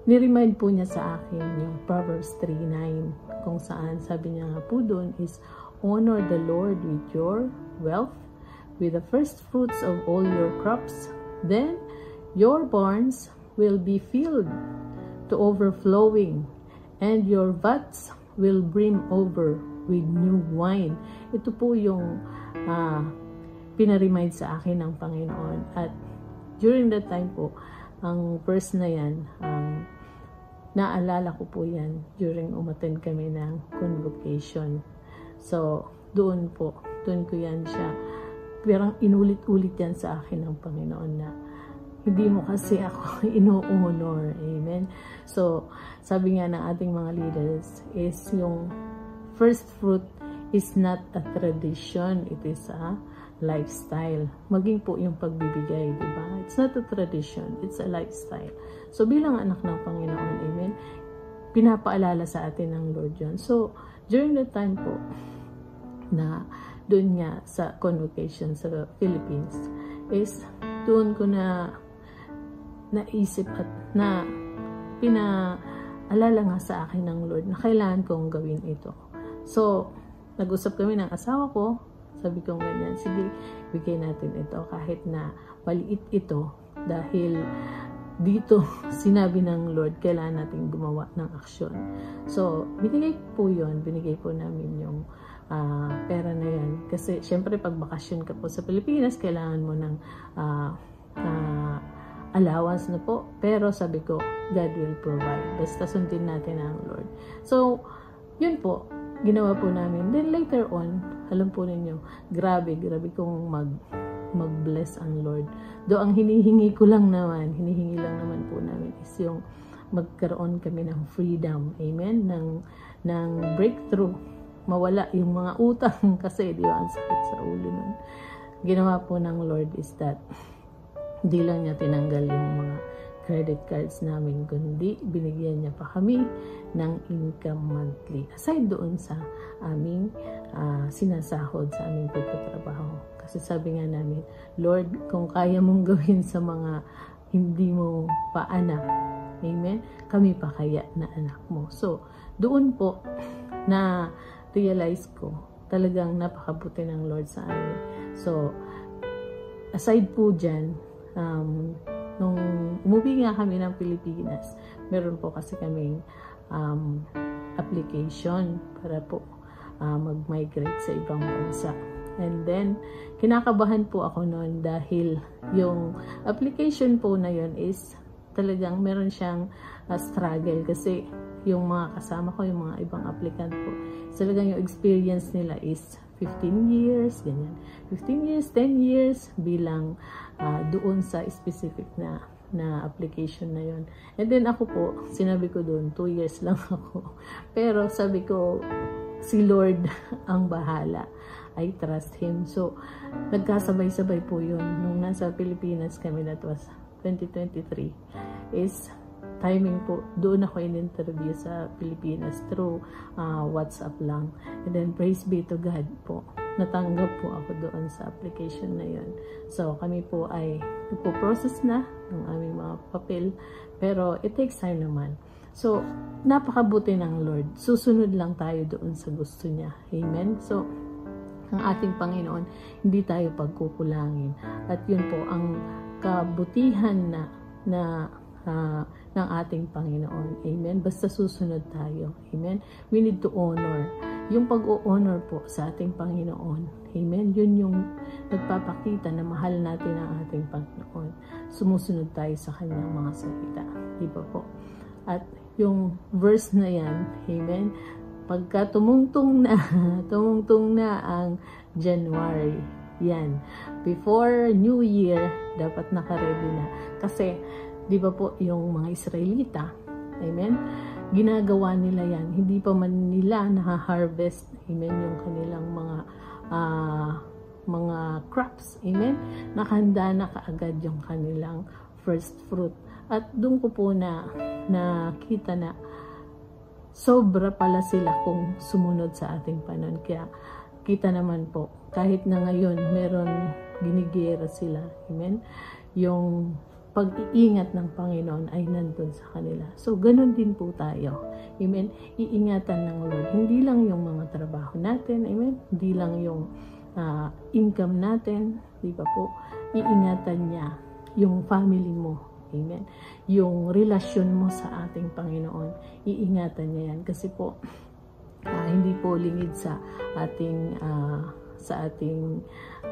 niremind po niya sa akin yung Proverbs 3:9 kung saan sabi niya nga po doon is, honor the Lord with your wealth, with the first fruits of all your crops. Then, your barns will be filled to overflowing, and your vats will brim over with new wine. Ito po yung pinaremind sa akin ng Panginoon. At during that time po, ang verse na yan, naalala ko po yan during umattend kami ng convocation. So, doon ko yan siya. Pero inulit-ulit yan sa akin ng Panginoon na hindi mo kasi ako ino-honor. Amen? So, sabi nga ng ating mga leaders is yung first fruit is not a tradition. It is a lifestyle. Maging po yung pagbibigay, di ba? It's not a tradition. It's a lifestyle. So, bilang anak ng Panginoon, amen, pinapaalala sa atin ng Lord yun. So, during the time po, na doon nga sa convocation sa Philippines, is doon ko na naisip at na pinaalala nga sa akin ng Lord na kailangan kong gawin ito. So, nag-usap kami ng asawa ko, sabi kong ganyan, sige, bigay natin ito kahit na maliit ito dahil dito sinabi ng Lord, kailangan natin gumawa ng aksyon. So, binigay po yun, binigay po namin yung pera na yan. Kasi, syempre, pag bakasyon ka po sa Pilipinas, kailangan mo ng allowance na po. Pero, sabi ko, God will provide. Basta sundin natin ang Lord. So, yun po, ginawa po namin. Then, later on, alam po ninyo, grabe kong mag-bless ang Lord. Though, ang hinihingi lang naman po namin is yung magkaroon kami ng freedom. Amen? Ng breakthrough. Mawala yung mga utang kasi di ba ang sakit sa ulo nun. Ginawa po ng Lord is that hindi lang niya tinanggal yung mga credit cards namin, kundi binigyan niya pa kami ng income monthly. Aside doon sa aming sinasahod sa aming pagtatrabaho. Kasi sabi nga namin, Lord, kung kaya mong gawin sa mga hindi mo pa anak, amen, kami pa kaya na anak mo. So, doon po na realize ko talagang napakabuti ng Lord sa amin. So, aside po dyan, nung umuwi nga kami ng Pilipinas, meron po kasi kaming application para po mag-migrate sa ibang bansa. And then, kinakabahan po ako noon dahil yung application po na yun is talagang meron siyang struggle kasi yung mga kasama ko, yung mga ibang applicant po, talagang yung experience nila is 15 years, ganyan. 15 years, 10 years bilang doon sa specific na application na yon. And then ako po, sinabi ko doon, 2 years lang ako. Pero sabi ko, si Lord ang bahala. I trust Him. So, nagkasabay-sabay po yun. Nung nasa Pilipinas kami, that was 2023, is timing po, doon ako in-interview sa Pilipinas through WhatsApp lang. And then, praise be to God po. Natanggap po ako doon sa application na yun. So, kami po ay nagpo-process na ng aming mga papel. Pero, it takes time naman. So, napakabuti ng Lord. Susunod lang tayo doon sa gusto niya. Amen? So, ang ating Panginoon, hindi tayo pagkukulangin. At yun po, ang kabutihan ng ating Panginoon. Amen? Basta susunod tayo. Amen? We need to honor. Yung pag-o-honor po sa ating Panginoon. Amen? Yun yung nagpapakita na mahal natin ang ating Panginoon. Sumusunod tayo sa kanyang mga salita. Di ba po? At yung verse na yan, amen? Pagka tumungtong na ang January, yan. Before New Year, dapat naka-ready na. Kasi, di ba po, yung mga Israelita, amen? Ginagawa nila yan. Hindi pa man nila naha-harvest, amen, yung kanilang mga crops, amen? Nakahanda na kaagad yung kanilang first fruit. At doon ko po nakita na sobra pala sila kung sumunod sa ating Panginoon. Kaya kita naman po, kahit na ngayon meron ginigera sila, amen? Yung pag-iingat ng Panginoon ay nandun sa kanila. So, ganun din po tayo. Amen? Iingatan ng Lord. Hindi lang yung mga trabaho natin, amen? Hindi lang yung income natin, di ba po? Iingatan niya yung family mo. Amen. Yung relasyon mo sa ating Panginoon, iingatan niya yan. Kasi po, hindi po lingid sa ating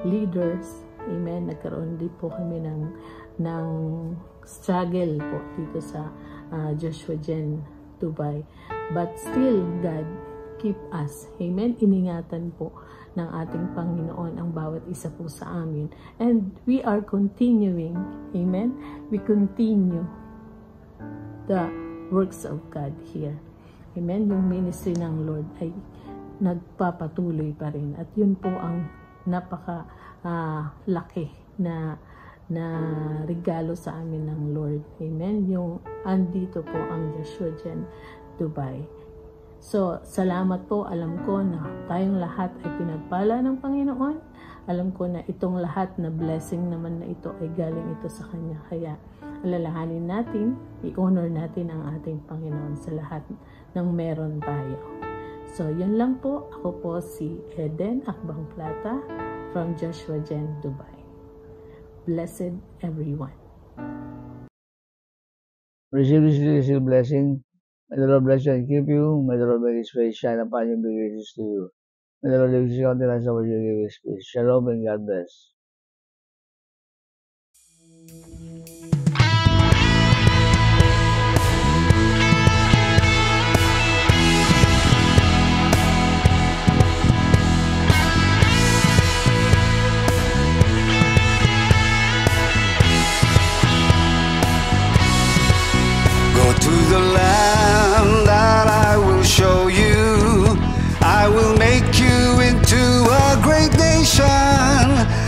leaders. Amen. Nagkaroon din po kami ng struggle po dito sa Joshua Gen Dubai. But still, God keep us. Amen. Iningatan po ng ating Panginoon ang bawat isa po sa amin. And we are continuing. Amen. We continue the works of God here. Amen. Yung ministry ng Lord ay nagpapatuloy pa rin. At yun po ang napaka laki na regalo sa amin ng Lord. Amen. Yung andito po ang Joshua Gen Dubai. So, salamat po. Alam ko na tayong lahat ay pinagpala ng Panginoon. Alam ko na itong lahat na blessing naman na ito ay galing ito sa Kanya. Kaya, alalahanin natin, i-honor natin ang ating Panginoon sa lahat ng meron tayo. So, yun lang po. Ako po si Eden Akbang Plata from Joshua Gen Dubai. Blessed everyone. Receive this blessing. May the Lord bless you and keep you. May the Lord make His face shine upon you and be gracious to you. May the Lord lift His countenance over you and give His peace. Shalom and God bless. Go to the land that I will show you. I will make you into a great nation.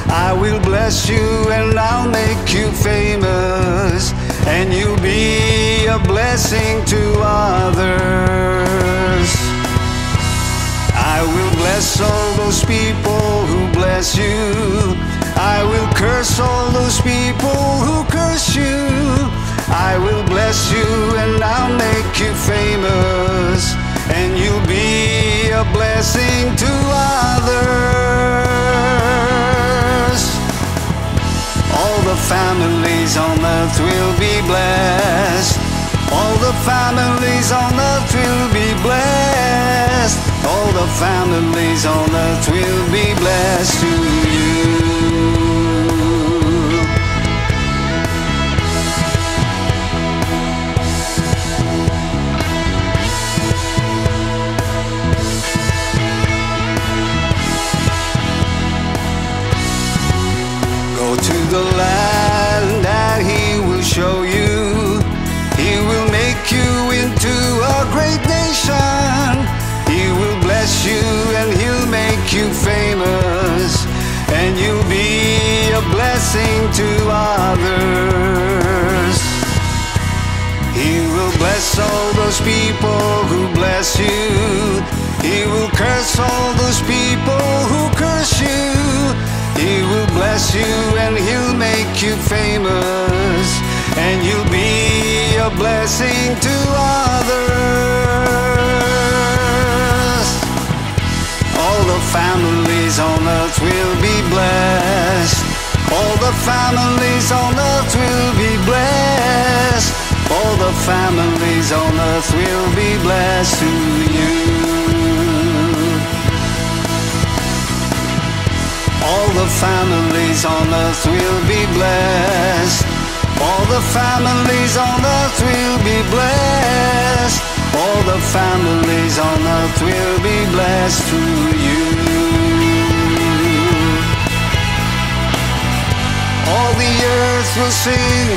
I will bless you and I'll make you famous, and you'll be a blessing to others. I will bless all those people who bless you. I will curse all those people who curse you. I will bless you and I'll make you famous, and you'll be a blessing to others. All the families on earth will be blessed. All the families on earth will be blessed. All the families on earth will be blessed to you. bless all those people who bless you. He will curse all those people who curse you. He will bless you and He'll make you famous, and you'll be a blessing to others. All the families on earth will be blessed. All the families on earth will be blessed. All the families on earth will be blessed through you. All the families on earth will be blessed. All the families on earth will be blessed. All the families on earth will be blessed through you. All the earth will sing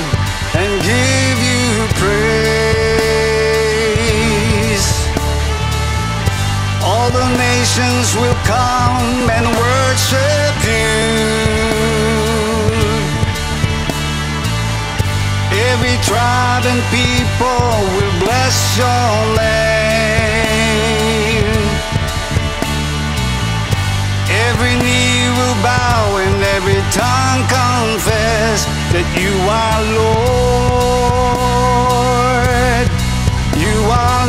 and give you praise. All the nations will come and worship you. Every tribe and people will bless your name. Every knee will bow and every tongue confess that you are Lord. You are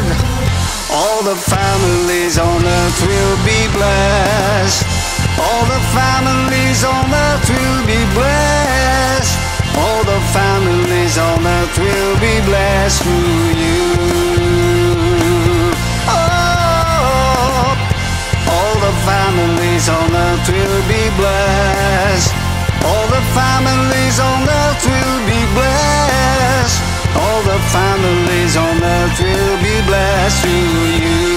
Lord. All the families on earth will be blessed. All the families on earth will be blessed. All the families on earth will be blessed through you. Oh, all the families on earth will be blessed. All the families on earth will be blessed. All the families on earth will be blessed through you.